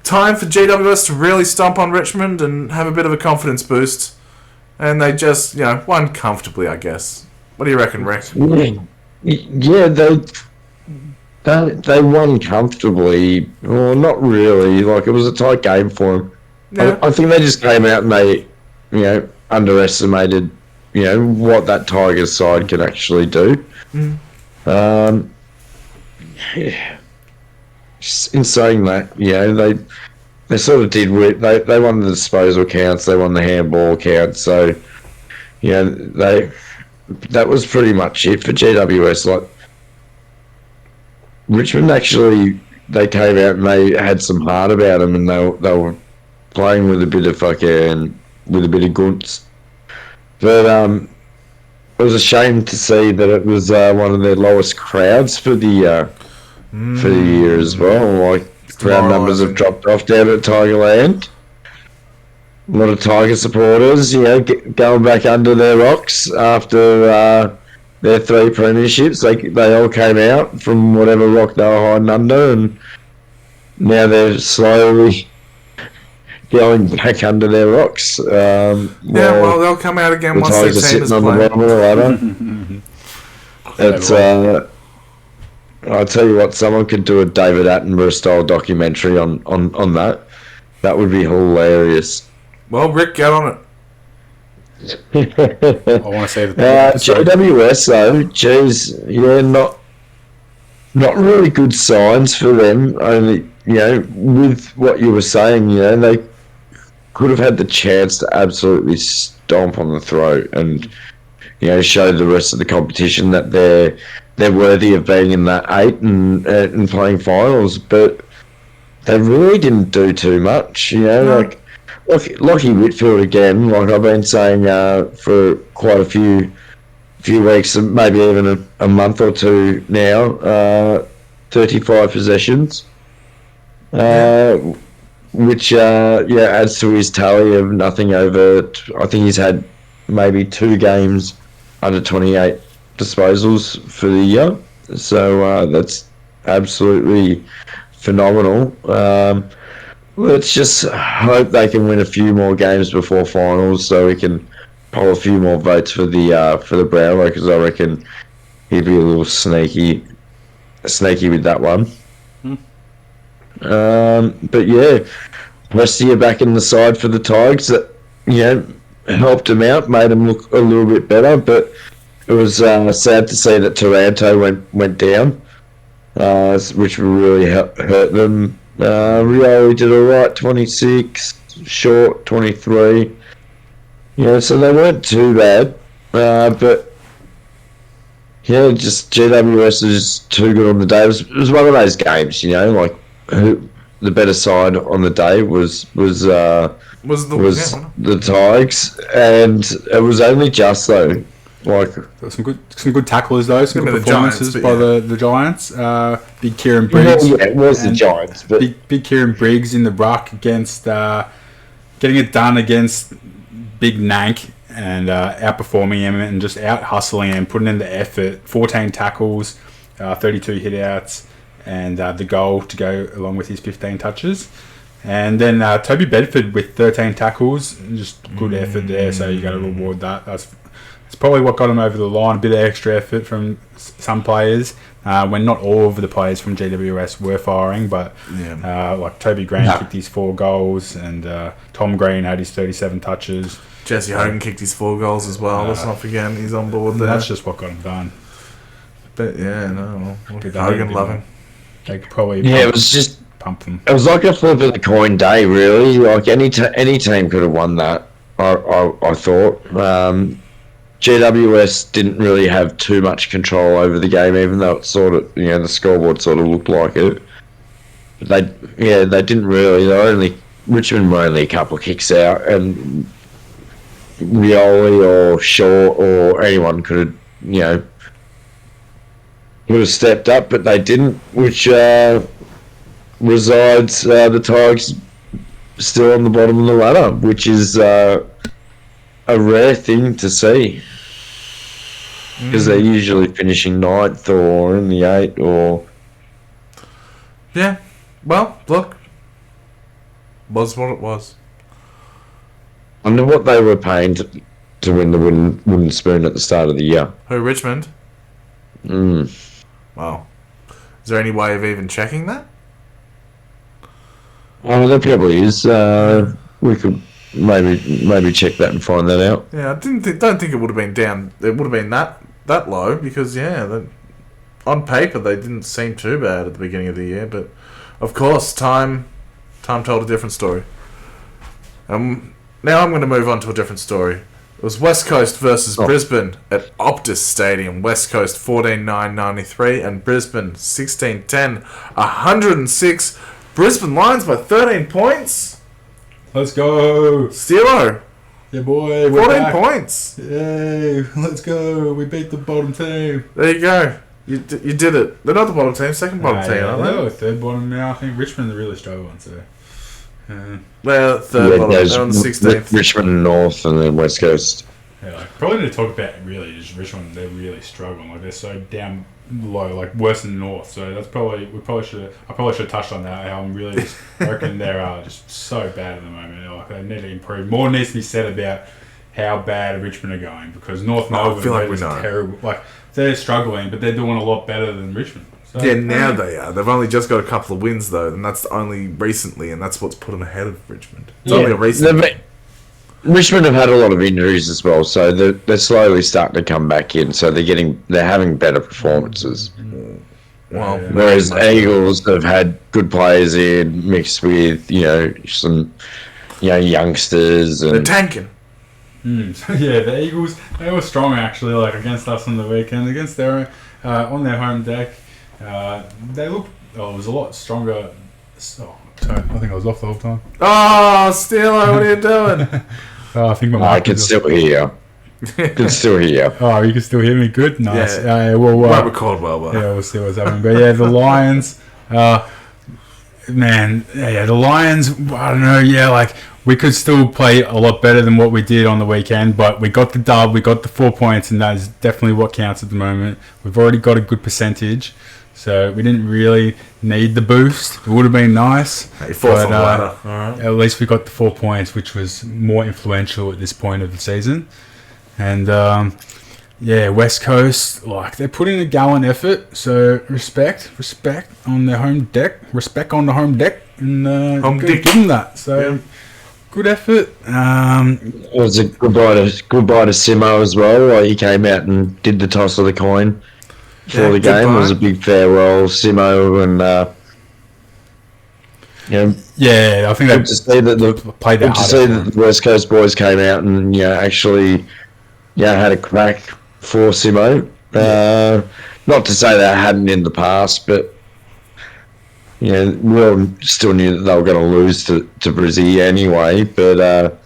time for GWS to really stomp on Richmond and have a bit of a confidence boost. And they just, won comfortably, I guess. What do you reckon, Rick? Yeah, they won comfortably. Well, not really. Like, it was a tight game for them. Yeah. I think they just came out and they, underestimated, what that Tigers side can actually do. In saying that, they sort of did. They won the disposal counts. They won the handball counts. So, that was pretty much it for GWS. Like, Richmond actually, they came out and they had some heart about them, and they were playing with a bit of gunts. But it was a shame to see that it was one of their lowest crowds for the year as well. Like, crowd numbers have dropped off down at Tigerland. A lot of Tiger supporters, going back under their rocks after their 3 premierships. They all came out from whatever rock they were hiding under, and now they're slowly going back under their rocks. Well, they'll come out again once their team is playing. The bottom of the ladder. I'll tell you what, someone could do a David Attenborough style documentary on that. That would be hilarious. Well, Rick, get on it. I want to say that. GWS though, not really good signs for them. Only, with what you were saying, they could have had the chance to absolutely stomp on the throat and, show the rest of the competition that they're worthy of being in that 8 and playing finals. But they really didn't do too much. Lockie Whitfield again, like I've been saying for quite a few weeks, maybe even a month or two now. 35 possessions, which adds to his tally of nothing over. I think he's had maybe 2 games under 28 disposals for the year, so that's absolutely phenomenal. Let's just hope they can win a few more games before finals, so we can pull a few more votes for the Brownlow, because I reckon he'd be a little sneaky with that one. But yeah, Prestia back in the side for the Tigers. That helped him out, made him look a little bit better. But it was sad to see that Taranto went down, which really hurt them. Rioli did alright, 26, Short 23. So they weren't too bad, but yeah, just GWS is too good on the day. It was one of those games, like the better side on the day was the Tigers, and it was only just though. Like some good tacklers though, some good performances by the Giants. Big Kieran Briggs. Yeah, it was the Giants, but big Kieran Briggs in the ruck against getting it done against Big Nank and outperforming him and just out hustling him, putting in the effort. 14 tackles, 32 hitouts, and the goal to go along with his 15 touches. And then Toby Bedford with 13 tackles, just good effort there. So you got to reward that. It's probably what got him over the line. A bit of extra effort from some players, when not all of the players from GWS were firing. But like Toby Green kicked his 4 goals, and Tom Green had his 37 touches. Jesse Hogan kicked his 4 goals as well. Let's not forget he's on board there. That's just what got him done. But Hogan love him. They could probably it was just pump them. It was like a flip of the coin day, really. Like any team could have won that. I thought. GWS didn't really have too much control over the game, even though it sort of, the scoreboard sort of looked like it. But they didn't really. Richmond were only a couple of kicks out, and Rioli or Shaw or anyone could have, would have stepped up, but they didn't, which resides the Tigers still on the bottom of the ladder, which is a rare thing to see, because they're usually finishing 9th or in the 8th or... Yeah, well, look, was what it was. I wonder what they were paying to win the wooden spoon at the start of the year. Who, Richmond? Well, is there any way of even checking that? Oh, there probably is. We could maybe check that and find that out. Yeah, I don't think it would have been down. It would have been that low, because on paper they didn't seem too bad at the beginning of the year, but of course time told a different story. Now I'm going to move on to a different story. It was West Coast versus Brisbane at Optus Stadium. West Coast 14-9-93 and Brisbane 16-10, 106. Brisbane Lions by 13 points. Let's go. Steelo. Yeah, boy. 14 points. Yay. Let's go. We beat the bottom team. There you go. You did it. They're not the bottom team, second bottom team, aren't they? They're third bottom now. I think Richmond are really struggling, so... They're third bottom. They're on the 16th. Richmond North and then West Coast. Yeah, probably need to talk about really just Richmond. They're really struggling. Like, they're so down low, like worse than North. So that's probably I probably should have touched on that. How I'm really just reckon they're just so bad at the moment. Like, they need to improve. More needs to be said about how bad Richmond are going, because North Melbourne is terrible. Like, they're struggling, but they're doing a lot better than Richmond. So, yeah, now they are. They've only just got a couple of wins though, and that's only recently, and that's what's put them ahead of Richmond. It's only a recent. Richmond have had a lot of injuries as well, so they're slowly starting to come back in. So they're having better performances. Well, whereas Eagles have had good players in mixed with some youngsters. And they're tanking. Yeah, the Eagles, they were strong actually, like against us on the weekend, against their on their home deck. They looked. It was a lot stronger. Sorry, I think I was off the whole time. Oh, Steelo, what are you doing? I think I can still hear you. Can still hear you. Oh, you can still hear me? Good, nice. Yeah. Won't record well, but yeah, we'll see what's happening. But yeah, the Lions, the Lions. I don't know. Yeah, like we could still play a lot better than what we did on the weekend, but we got the dub, we got the 4 points, and that is definitely what counts at the moment. We've already got a good percentage, so we didn't really need the boost. It would have been nice. Hey, fourth on the ladder. All right. At least we got the 4 points, which was more influential at this point of the season. And West Coast, like they're putting a gallant effort. So respect on their home deck, and dick. give them that. So. Yeah. Good effort. It was a goodbye to Simo as well. Like he came out and did the toss of the coin before the game. It was a big farewell, Simo, and I think they to see that played that. To see that the West Coast boys came out and actually had a crack for Simo. Not to say that hadn't in the past, but. We all still knew that they were going to lose to Brizzy anyway, but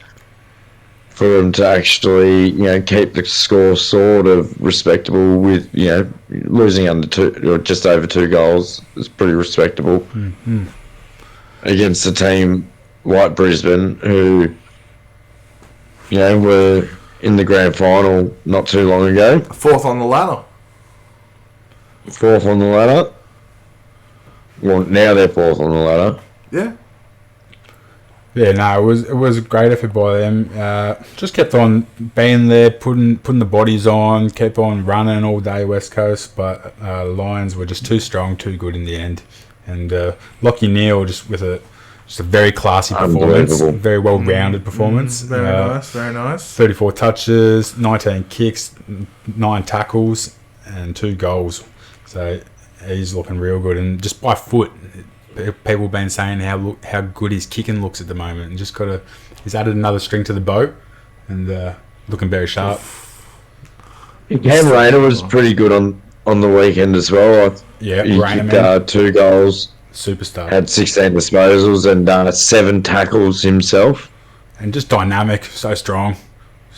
for them to actually, keep the score sort of respectable with, losing under 2 or just over 2 goals is pretty respectable against a team like Brisbane who, were in the grand final not too long ago. Fourth on the ladder. Well, now they're fourth on the ladder. Yeah. Yeah, no, it was a great effort by them. Just kept on being there, putting the bodies on, kept on running all day West Coast, but the Lions were just too strong, too good in the end. And Lockie Neal just with a very classy performance, very well-rounded performance. Very nice. 34 touches, 19 kicks, 9 tackles, and 2 goals. So. He's looking real good, and just by foot, people have been saying how good his kicking looks at the moment, and he's added another string to the bow, and looking very sharp. Cam Rayner was pretty good on the weekend as well. He kicked 2 goals, superstar, had 16 disposals and 7 tackles himself, and just dynamic, so strong.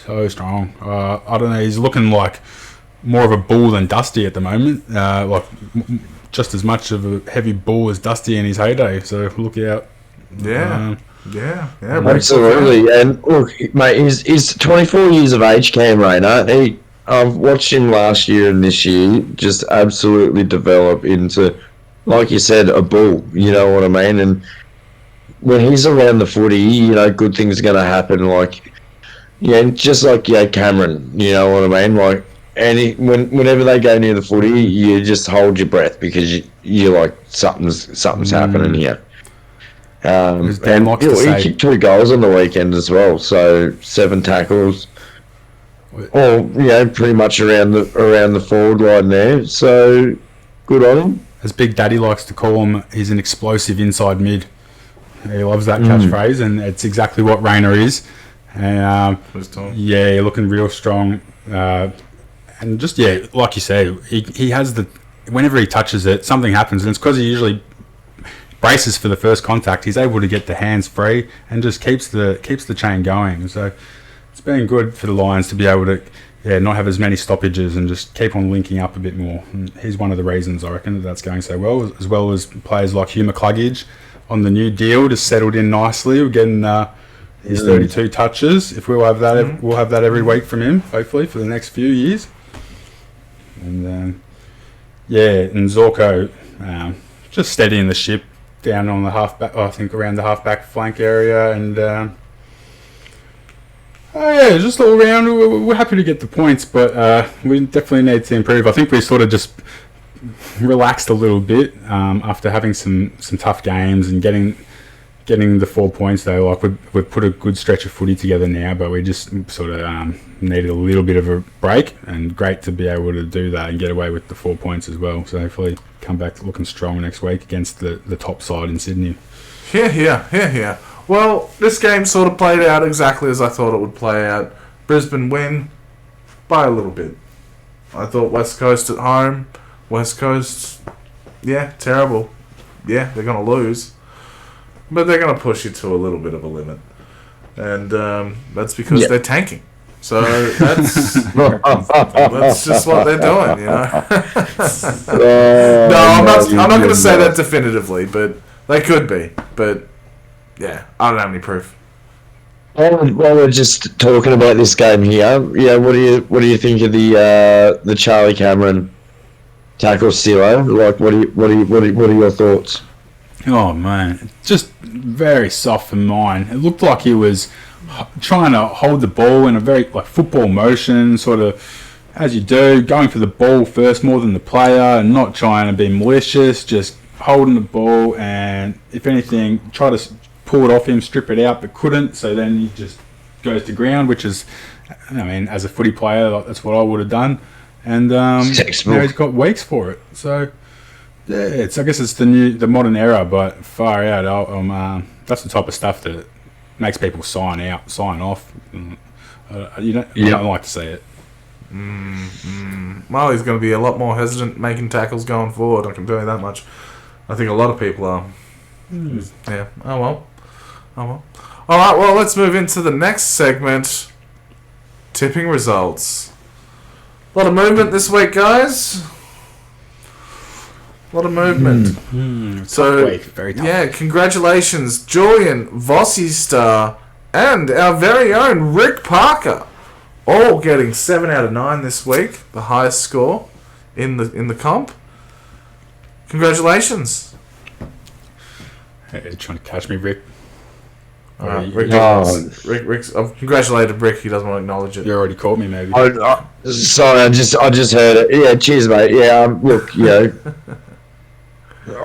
I don't know, he's looking like more of a bull than Dusty at the moment, like just as much of a heavy bull as Dusty in his heyday. So look out. Yeah, absolutely. And look, mate, he's 24 years of age, Cam Rayner. I've watched him last year and this year just absolutely develop into, like you said, a bull. You know what I mean? And when he's around the footy, good things are going to happen. Like, just like Cameron. You know what I mean? Like. And whenever they go near the footy, you just hold your breath because you're like something's happening here. And he kicked 2 goals on the weekend as well, so 7 tackles, all pretty much around the forward line there. So good on him. As Big Daddy likes to call him, he's an explosive inside mid. He loves that catchphrase, and it's exactly what Rayner is. And you're looking real strong. And just, like you say, he has whenever he touches it, something happens. And it's because he usually braces for the first contact. He's able to get the hands free and just keeps the chain going. So it's been good for the Lions to be able to, not have as many stoppages and just keep on linking up a bit more. And he's one of the reasons, I reckon, that's going so well as players like Hugh McCluggage on the new deal, just settled in nicely. We're getting his 32 touches. If we'll have that every week from him, hopefully, for the next few years. And and Zorko just steadying the ship down on the halfback. I think around the halfback flank area, and just all around. We're happy to get the points, but we definitely need to improve. I think we sort of just relaxed a little bit after having some tough games and getting the 4 points though. Like we've put a good stretch of footy together now, but we just sort of needed a little bit of a break, and great to be able to do that and get away with the 4 points as well. So hopefully come back looking strong next week against the top side in Sydney. Yeah. Well, this game sort of played out exactly as I thought it would play out. Brisbane win by a little bit. I thought West Coast at home. West Coast, terrible. Yeah, they're going to lose. but they're going to push you to a little bit of a limit. And that's because they're tanking. So that's just what they're doing, you know. No, I'm not going to say that definitively, but they could be. But yeah, I don't have any proof. While we're just talking about this game here, what do you think of the Charlie Cameron tackle Steelo? Like, what are your thoughts? Oh man, just very soft for mine. It looked like he was trying to hold the ball in a very football motion, sort of as you do, going for the ball first more than the player, and not trying to be malicious, just holding the ball, and if anything, try to pull it off him, strip it out, but couldn't. So then he just goes to ground, which is, I mean, as a footy player, that's what I would have done. And now he's got weeks for it. So yeah, I guess it's the modern era, but far out. That's the type of stuff that makes people sign off. I don't like to see it. Well, he's going to be a lot more hesitant making tackles going forward. I can tell you that much. I think a lot of people are. Yeah. Oh well. All right. Well, let's move into the next segment. Tipping results. A lot of movement this week, guys. A lot of movement. So, week. Very tough. Yeah, congratulations, Julian, Vossi Star, and our very own Rick Parker, all getting 7 out of 9 this week, the highest score in the comp. Congratulations. Hey, trying to catch me, Rick. Rick's. I've congratulated Rick. He doesn't want to acknowledge it. You already caught me, maybe. Sorry, I just heard it. Yeah, cheers, mate. Yeah, look,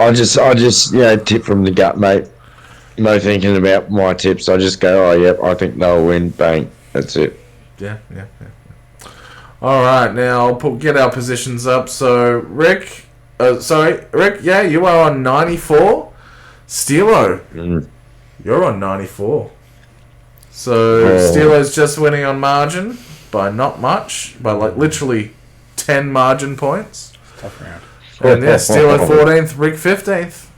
I just tip from the gut, mate. No thinking about my tips. I just go, I think they'll win. Bang. That's it. Yeah. All right, now I'll get our positions up. So Rick, yeah, you are on 94. Steelo, you're on 94. So Steelo's just winning on margin by not much, by literally 10 margin points. Tough round. And yeah, Steelo 14th, Rick 15th.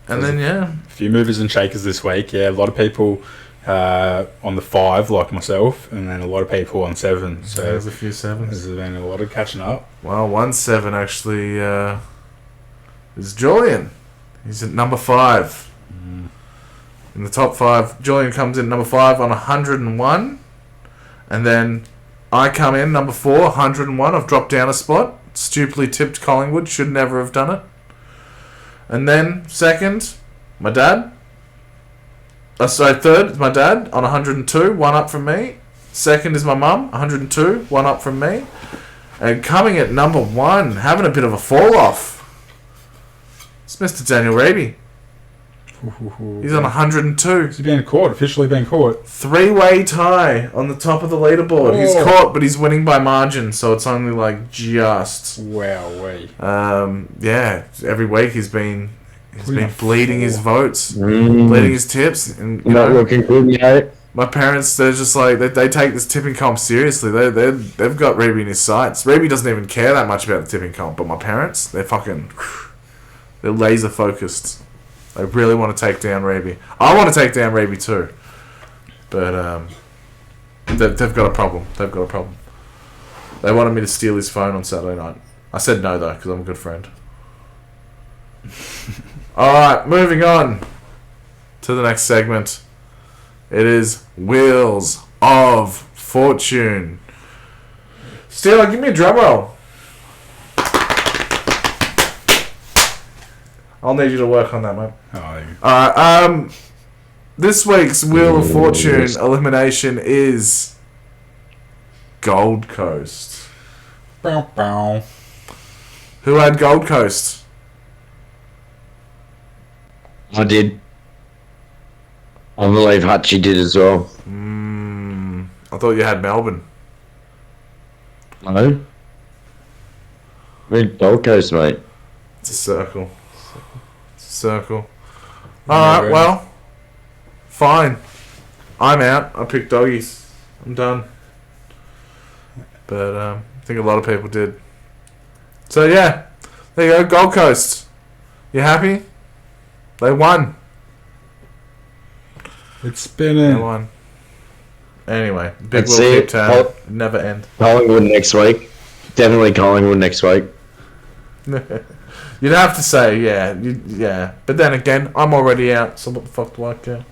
And then, a few movers and shakers this week. Yeah, a lot of people on the 5, like myself, and then a lot of people on 7. So there's a few 7s. There's been a lot of catching up. Well, 1 7 actually is Julian. He's at number 5. In the top 5, Julian comes in number 5 on 101. And then I come in number 4, 101. I've dropped down a spot. Stupidly tipped Collingwood. Should never have done it. And then second, my dad. Third is my dad on 102. 1 up from me. Second is my mum. 102. 1 up from me. And coming at number 1, having a bit of a fall off, it's Mr. Daniel Raby. He's on 102. He's being caught, officially being caught. 3-way tie on the top of the leaderboard. He's caught, but he's winning by margin, so it's only just. Wowee. Yeah, every week he's been bleeding his votes, bleeding his tips, and not looking good, mate. My parents, they're just like they take this tipping comp seriously. They've got Raby in his sights. Raby doesn't even care that much about the tipping comp, but my parents, they're laser focused. They really want to take down Raby. I want to take down Raby too. But they've got a problem. They wanted me to steal his phone on Saturday night. I said no, though, because I'm a good friend. Alright, moving on to the next segment. It is Wheels of Fortune. Steelo, give me a drum roll. I'll need you to work on that, mate. Alright, this week's Wheel of Fortune elimination is Gold Coast. Bow, bow. Who had Gold Coast? I did. I believe Hutchie did as well. I thought you had Melbourne. No. I mean, Gold Coast, mate. It's a circle. Alright, well, fine. I'm out. I picked Doggies. I'm done. But I think a lot of people did. So yeah, there you go, Gold Coast. You happy? They won. It's spinning. One. Anyway, big will keep turning. Never end. Collingwood next week. Definitely Collingwood next week. You'd have to say, yeah. But then again, I'm already out, so what the fuck do I care?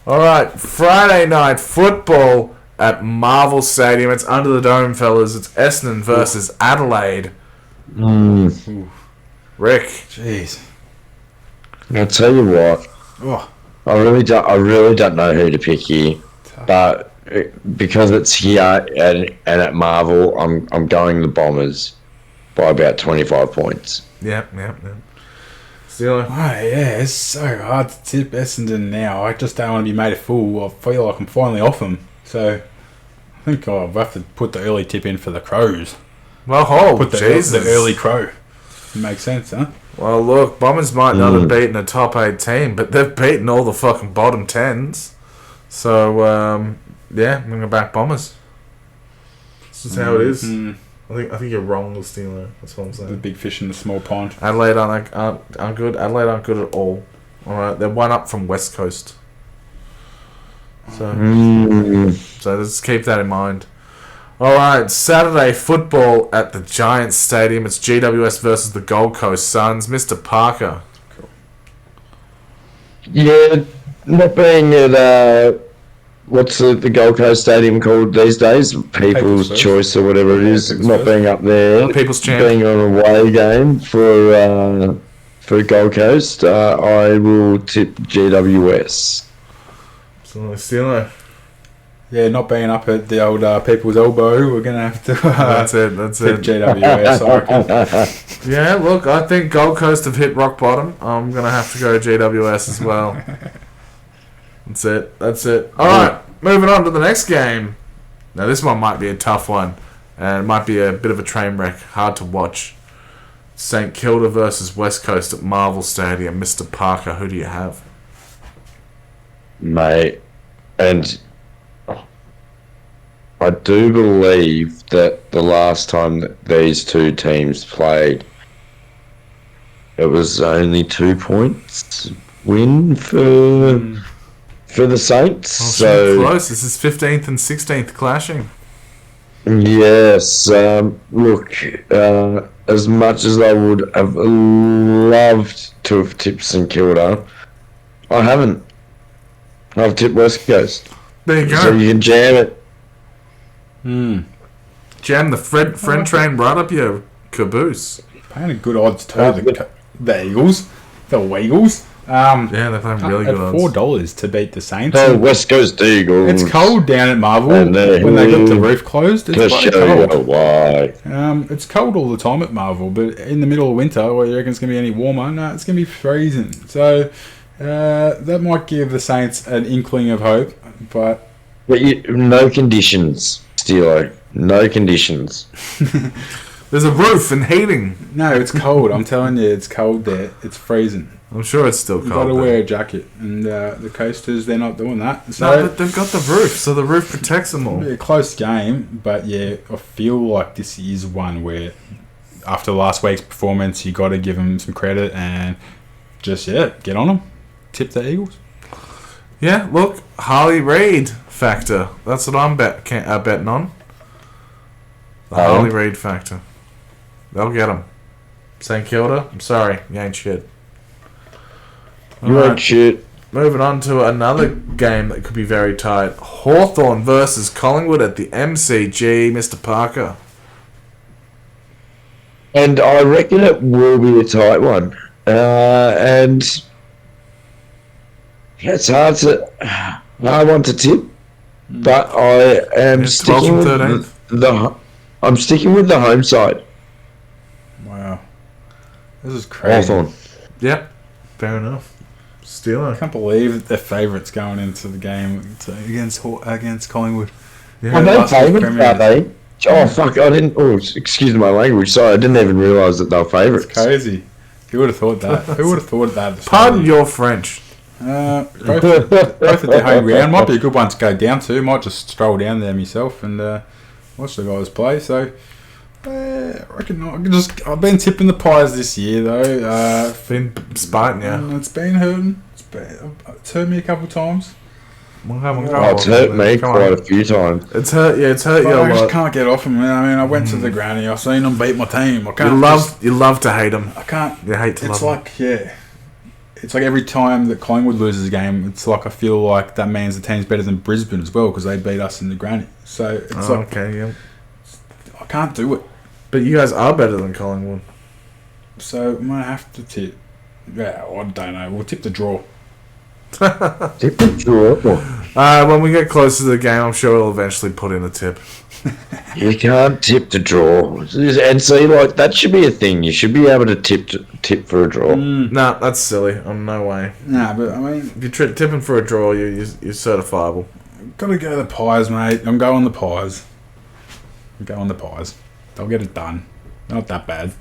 Alright, Friday night football at Marvel Stadium. It's under the dome, fellas. It's Essendon versus Adelaide. Rick. Jeez. I'll tell you what. I really don't know who to pick here. But because it's here and at Marvel, I'm going the Bombers by about 25 points. Yep. Steeler. It's so hard to tip Essendon now. I just don't want to be made a fool. I feel like I'm finally off them. So I think I'll have to put the early tip in for the Crows. Well, put the early Crow. Makes sense, huh? Well, look, Bombers might not have beaten a top 8 team, but they've beaten all the fucking bottom 10s. So, I'm going to back Bombers. This is how it is. I think you're wrong, Steeler. That's what I'm saying. The big fish in the small pond. Adelaide aren't good. Adelaide aren't good at all. All right, they're one up from West Coast. So let's keep that in mind. All right, Saturday football at the Giants Stadium. It's GWS versus the Gold Coast Suns. Mr. Parker. Cool. Yeah, not being at what's the Gold Coast Stadium called these days? People's Choice or whatever it is. Not being up there. People's Champ. Being on a away game for Gold Coast, I will tip GWS. So Steeler. Yeah, not being up at the old People's Elbow, we're going to have to that's it. tip GWS, I reckon. Yeah, look, I think Gold Coast have hit rock bottom. I'm going to have to go GWS as well. That's it. All right, moving on to the next game. Now, this one might be a tough one, and it might be a bit of a train wreck. Hard to watch. St Kilda versus West Coast at Marvel Stadium. Mr. Parker, who do you have? Mate, and I do believe that the last time that these two teams played, it was only 2 points win for the Saints. So close. This is 15th and 16th clashing. Yes. Look, as much as I would have loved to have tipped St Kilda, I haven't. I've tipped West Coast. There you go. So you can jam it. Jam the friend train right up your caboose. Paying a good odds too. The Eagles, the Weagles. Yeah, they're playing really good odds. $4 to beat the Saints. Oh, West Coast Eagles. It's cold down at Marvel when they got the roof closed. It's bloody cold. Why? It's cold all the time at Marvel, but in the middle of winter, where you reckon it's going to be any warmer? No, it's going to be freezing. So that might give the Saints an inkling of hope, but no conditions, Steelo. No conditions. There's a roof and heating. No, it's cold. I'm telling you, it's cold there. It's freezing. I'm sure it's still cold. You've got to wear a jacket. And the Coasters, they're not doing that. So, no, but they've got the roof, so the roof protects them all. A close game, but yeah, I feel like this is one where after last week's performance, you got to give them some credit and just, get on them. Tip the Eagles. Yeah, look, Harley Reid factor. That's what I'm betting on. The Harley Reid factor. They'll get them. St Kilda, I'm sorry, you ain't shit. You ain't shit. Moving on to another game that could be very tight. Hawthorn versus Collingwood at the MCG. Mr. Parker. And I reckon it will be a tight one. And it's hard to tip, but I am sticking with I'm sticking with the home side. Wow, this is crazy. Hawthorn. Yep, fair enough. Still, I can't believe they're favourites going into the game against Collingwood. Yeah. Are they favourites, are they? Oh, fuck, I didn't... Oh, excuse my language. Sorry, I didn't even realise that they were favourites. It's crazy. Who would have thought that? Who would have thought that? Pardon your French. Both at their home ground. Might be a good one to go down to. Might just stroll down there myself and watch the guys play. So, I reckon I've been tipping the Pies this year, though. Been spiting you. It's been hurting. It's hurt me a couple of times. It's hurt me quite a few times. It's hurt you a lot. I just can't get off them. I mean, I went to the granny. I've seen them beat my team. I can't. You love to hate them. I can't. You hate to love them. It's like every time that Collingwood loses a game, it's like I feel like that means the team's better than Brisbane as well because they beat us in the granny. So it's I can't do it. But you guys are better than Collingwood. So I might have to tip. Yeah, I don't know. We'll tip the draw. Tip the draw. When we get closer to the game, I'm sure we'll eventually put in a tip. You can't tip the draw. And see, like, that should be a thing. You should be able to tip for a draw. Nah, that's silly. No way. Nah, but I mean, if you're tipping for a draw, you're certifiable. Gotta go the Pies, mate. I'm going the Pies. They'll get it done. Not that bad.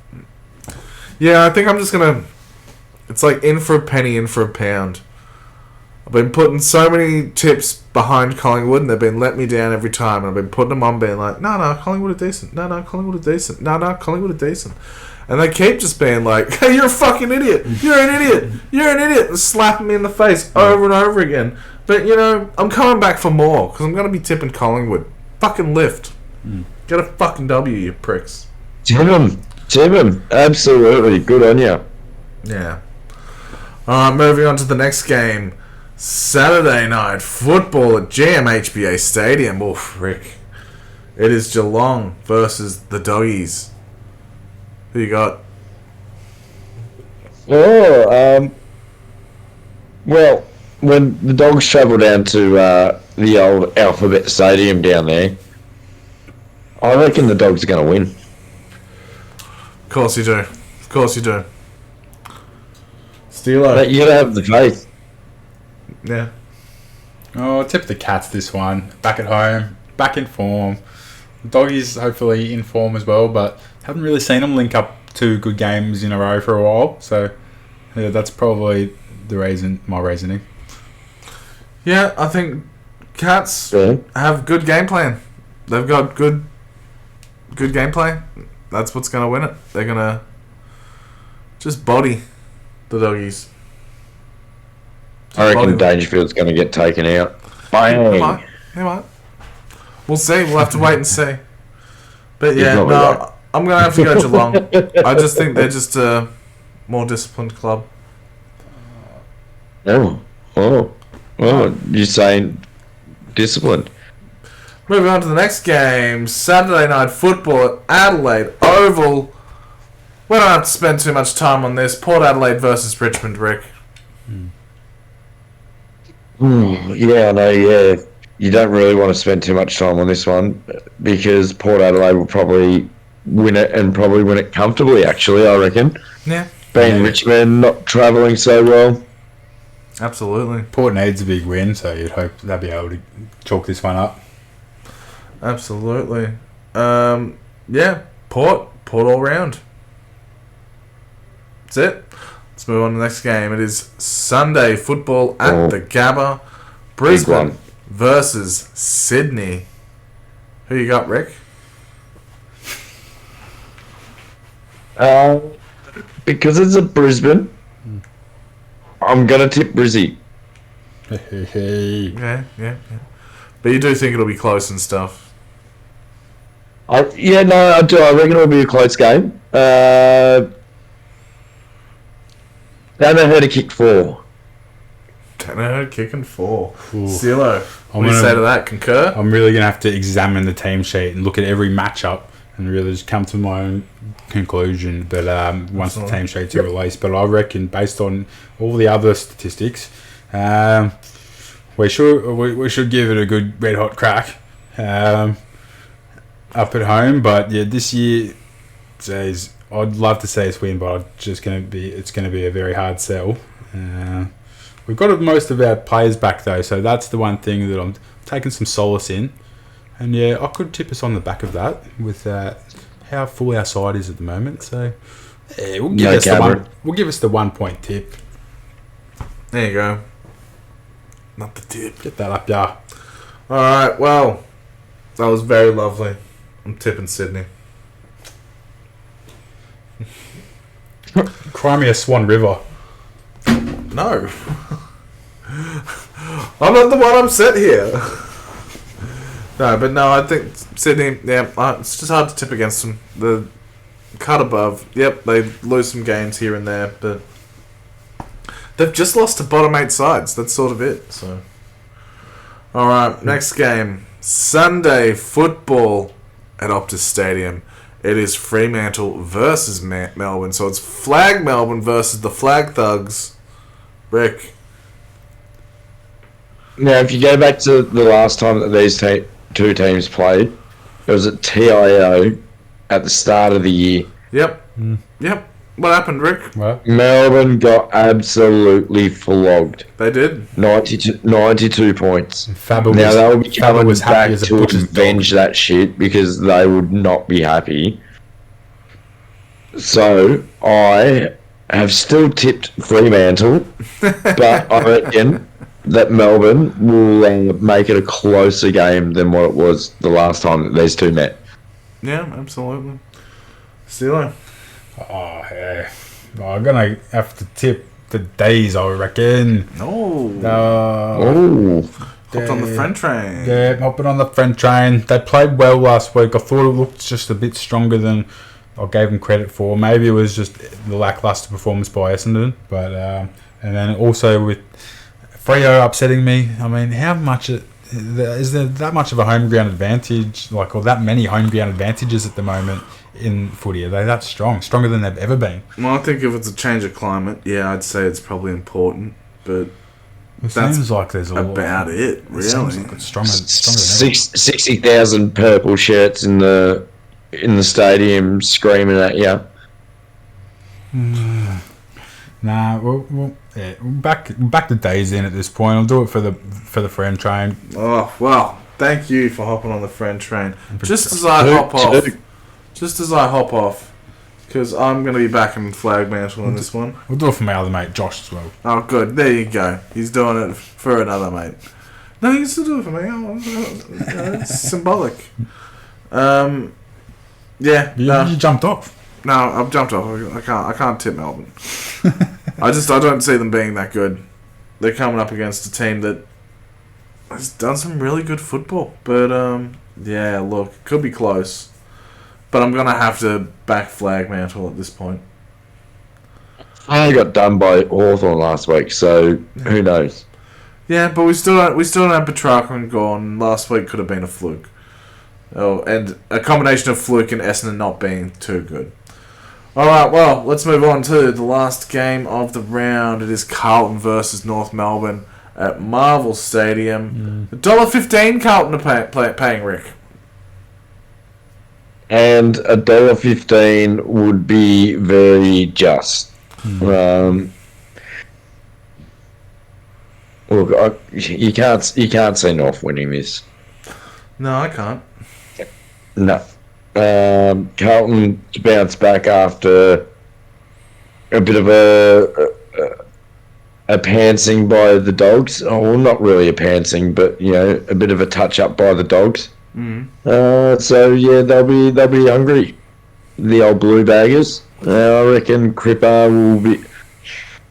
Yeah, I think I'm just gonna. It's like in for a penny, in for a pound. I've been putting so many tips behind Collingwood, and they've been letting me down every time. And I've been putting them on, being like, no, Collingwood are decent. No, Collingwood are decent. No, Collingwood are decent. And they keep just being like, hey, you're a fucking idiot. You're an idiot. You're an idiot. And slapping me in the face over and over again. But, I'm coming back for more, because I'm going to be tipping Collingwood. Fucking lift. Get a fucking W, you pricks. Tip him. Absolutely. Good on you. Yeah. Alright, moving on to the next game. Saturday night football at GMHBA Stadium. Oof, Rick. It is Geelong versus the Doggies. Who you got? Well, when the Dogs travel down to the old Alphabet Stadium down there, I reckon the Dogs are going to win. Of course you do. Steelo. But you gotta have the faith. Yeah. Oh, tip the Cats this one. Back at home. Back in form. Doggies hopefully in form as well, but haven't really seen them link up 2 good games in a row for a while. So, yeah, that's probably my reasoning. Yeah, I think Cats have good game plan. They've got good gameplay. That's what's going to win it. They're going to just body the Doggies. I reckon Dangerfield's going to get taken out. He might. We'll see. We'll have to wait and see. But yeah, I'm going to have to go Geelong. I just think they're just a more disciplined club. You're saying disciplined? Moving on to the next game, Saturday night football at Adelaide Oval. We don't have to spend too much time on this. Port Adelaide versus Richmond, Rick. Yeah, I know, yeah. You don't really want to spend too much time on this one because Port Adelaide will probably win it and probably win it comfortably, actually, I reckon. Yeah. Richmond not travelling so well. Absolutely. Port needs a big win, so you'd hope they'll be able to chalk this one up. Absolutely. Yeah, Port all round. That's it. Let's move on to the next game. It is Sunday football at the Gabba. Brisbane versus Sydney. Who you got, Rick? Because it's a Brisbane, I'm going to tip Brizzy. Yeah. But you do think it'll be close and stuff? I do. I reckon it'll be a close game. Danaher to kick 4. Danaher kicking 4. Steelo, what do you say to that? Concur? I'm really going to have to examine the team sheet and look at every matchup and really just come to my own conclusion. But once the team sheets are released, but I reckon based on all the other statistics, we should give it a good red hot crack up at home. But yeah, this year, I'd love to see us win, but it's going to be a very hard sell. We've got most of our players back though, so that's the one thing that I'm taking some solace in. And yeah, I could tip us on the back of that with how full our side is at the moment. So yeah, we'll give us the 1 point tip. There you go. Not the tip. Get that up, yeah. All right. Well, that was very lovely. I'm tipping Sydney. Cry me a Swan River. No. I'm not the one upset here. No, I think Sydney, it's just hard to tip against them. The cut above, yep, they lose some games here and there, but they've just lost to bottom 8 sides. That's sort of it. So, all right, next game, Sunday football at Optus Stadium. It is Fremantle versus Melbourne. So it's Flag Melbourne versus the Flag Thugs. Rick. Now, if you go back to the last time that these two teams played, it was at TIO at the start of the year. Yep. Yep. What happened, Rick? What? Melbourne got absolutely flogged. They did. 92 points. Fabber now they'll be coming was back as a to butcher's avenge dog. that shit because they would not be happy. So I have still tipped Fremantle, but I reckon that Melbourne will make it a closer game than what it was the last time that these two met. Yeah, absolutely. Steelo. Oh, yeah. I'm going to have to tip the Days, I reckon. Oh. Oh. Hopped on the friend train. Yeah, hopping on the friend train. They played well last week. I thought it looked just a bit stronger than I gave them credit for. Maybe it was just the lackluster performance by Essendon. But and then also with Freo upsetting me. I mean, how much is there that much of a home ground advantage, or that many home ground advantages at the moment in footy? Are they that strong? Stronger than they've ever been? Well, I think if it's a change of climate, yeah, I'd say it's probably important, but it seems like there's a lot about it, really. It seems like it's stronger than ever. 60,000 purple shirts in the stadium screaming at you. Nah, well, yeah, back to Days in at this point. I'll do it for the friend train. Oh well, thank you for hopping on the friend train. Just as I hop off, because I'm going to be back in Flag Mantle in this one. We'll do it for my other mate Josh as well. Oh, good. There you go. He's doing it for another mate. No, you can still do it for me. It's symbolic. Yeah. You jumped off. No, I've jumped off. I can't tip Melbourne. I don't see them being that good. They're coming up against a team that has done some really good football. But yeah, look, it could be close. But I'm gonna have to back Flag Mantle at this point. I got done by Hawthorn last week, so who knows? Yeah, but we still don't have Petrarca gone. Last week could have been a fluke. Oh, and a combination of fluke and Essendon not being too good. Alright, well, let's move on to the last game of the round. It is Carlton versus North Melbourne at Marvel Stadium. $1.15 Carlton are paying, Rick. And $1.15 would be very just. Look, you can't see North winning this. No, I can't. No. Carlton bounced back after a bit of a pantsing by the Dogs. Oh, well, not really a pantsing, but a bit of a touch up by the Dogs. So yeah, they'll be hungry. The old blue baggers. I reckon Cripper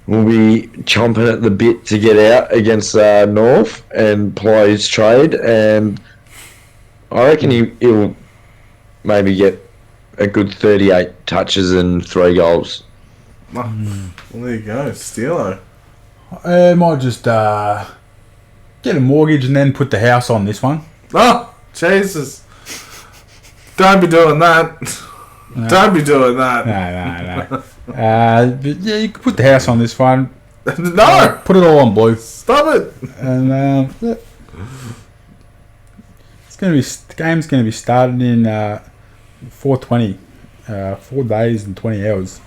will be chomping at the bit to get out against North and ply his trade, and I reckon he'll maybe get a good 38 touches and 3 goals. Well, there you go, Steelo. I might just get a mortgage and then put the house on this one. Oh, Jesus. Don't be doing that. No. Don't be doing that. No. But yeah, you can put the house on this one. No! Put it all on blue. Stop it! And yeah. The game's going to be starting in 4:20, 4 days and 20 hours.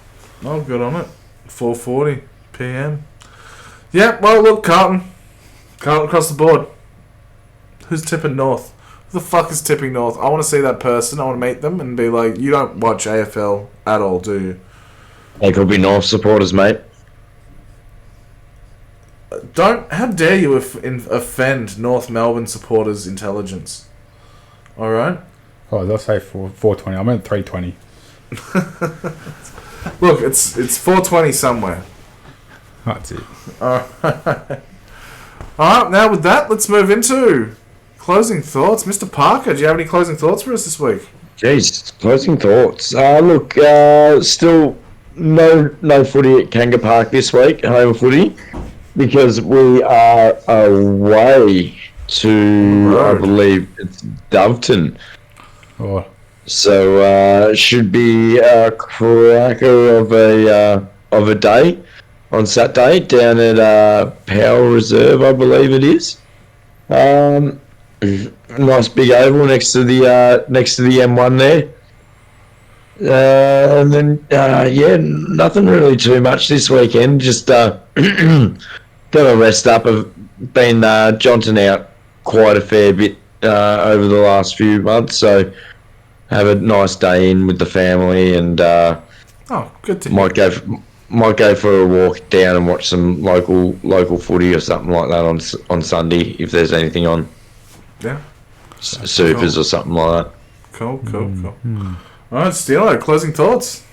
Oh, good on it. 4:40 p.m. Yeah, well, look, Carlton across the board. Who's tipping North? Who the fuck is tipping North? I want to see that person. I want to meet them and be like, you don't watch AFL at all, do you? They could be North supporters, mate. How dare you offend North Melbourne supporters' intelligence? Alright? Oh, they'll say 4:20. I meant 3:20. Look, it's 4:20 somewhere. That's it. Alright. Alright, now with that, let's move into closing thoughts. Mr. Parker, do you have any closing thoughts for us this week? Jeez, closing thoughts. Look, still no footy at Kanga Park this week, home footy, because we are away to, I believe, it's Doveton. Oh. So should be a cracker of a day on Saturday down at Power Reserve, I believe it is. Nice big oval next to the M1 there. And then nothing really too much this weekend. Just got to rest up. I've been jaunting out quite a fair bit over the last few months, so have a nice day in with the family, and good to hear. Might go for a walk down and watch some local footy or something like that on Sunday if there's anything on. Yeah. Supers or something like that. Cool. Alright, Steelo, closing thoughts?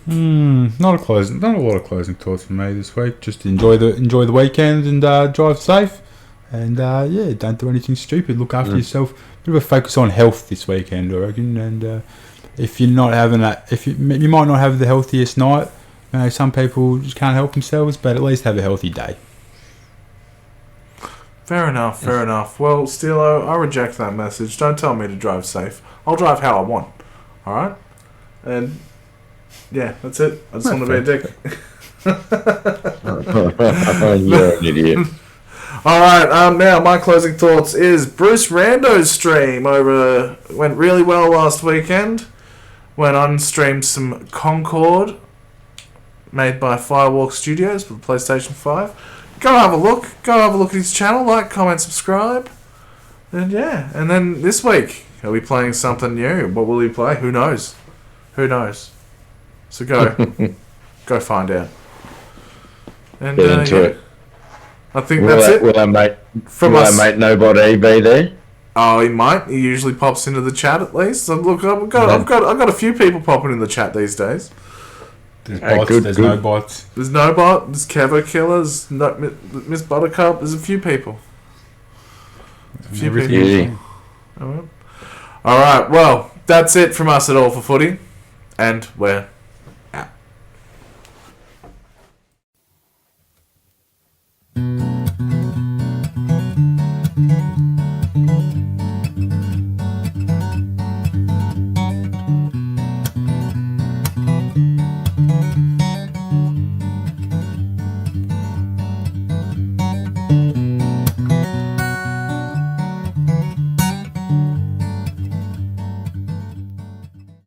Not a lot of closing thoughts from me this week. Just enjoy the weekend and drive safe, and don't do anything stupid. Look after yourself. Bit of a focus on health this weekend, I reckon. And if you're not having that, you might not have the healthiest night. You know, some people just can't help themselves, but at least have a healthy day. Fair enough. Well, Steelo, I reject that message. Don't tell me to drive safe. I'll drive how I want. Alright? And, yeah, that's it. I just want to be a dick. You're an idiot. Alright, now my closing thoughts is Bruce Rando's stream went really well last weekend. Went on, streamed some Concord, made by Firewalk Studios for the PlayStation 5. Go have a look at his channel, like, comment, subscribe. And yeah, and then this week, he'll be playing something new. What will he play? Who knows? So go find out. And get into it. I think that's it. Will our mate Nobody be there? Oh, he might. He usually pops into the chat at least. So look, I've got a few people popping in the chat these days. There's bots. There's no bots. There's no bot. There's Kevo Killers. Miss Buttercup. There's a few people. All right. Well, that's it from us at All for Footy, and we're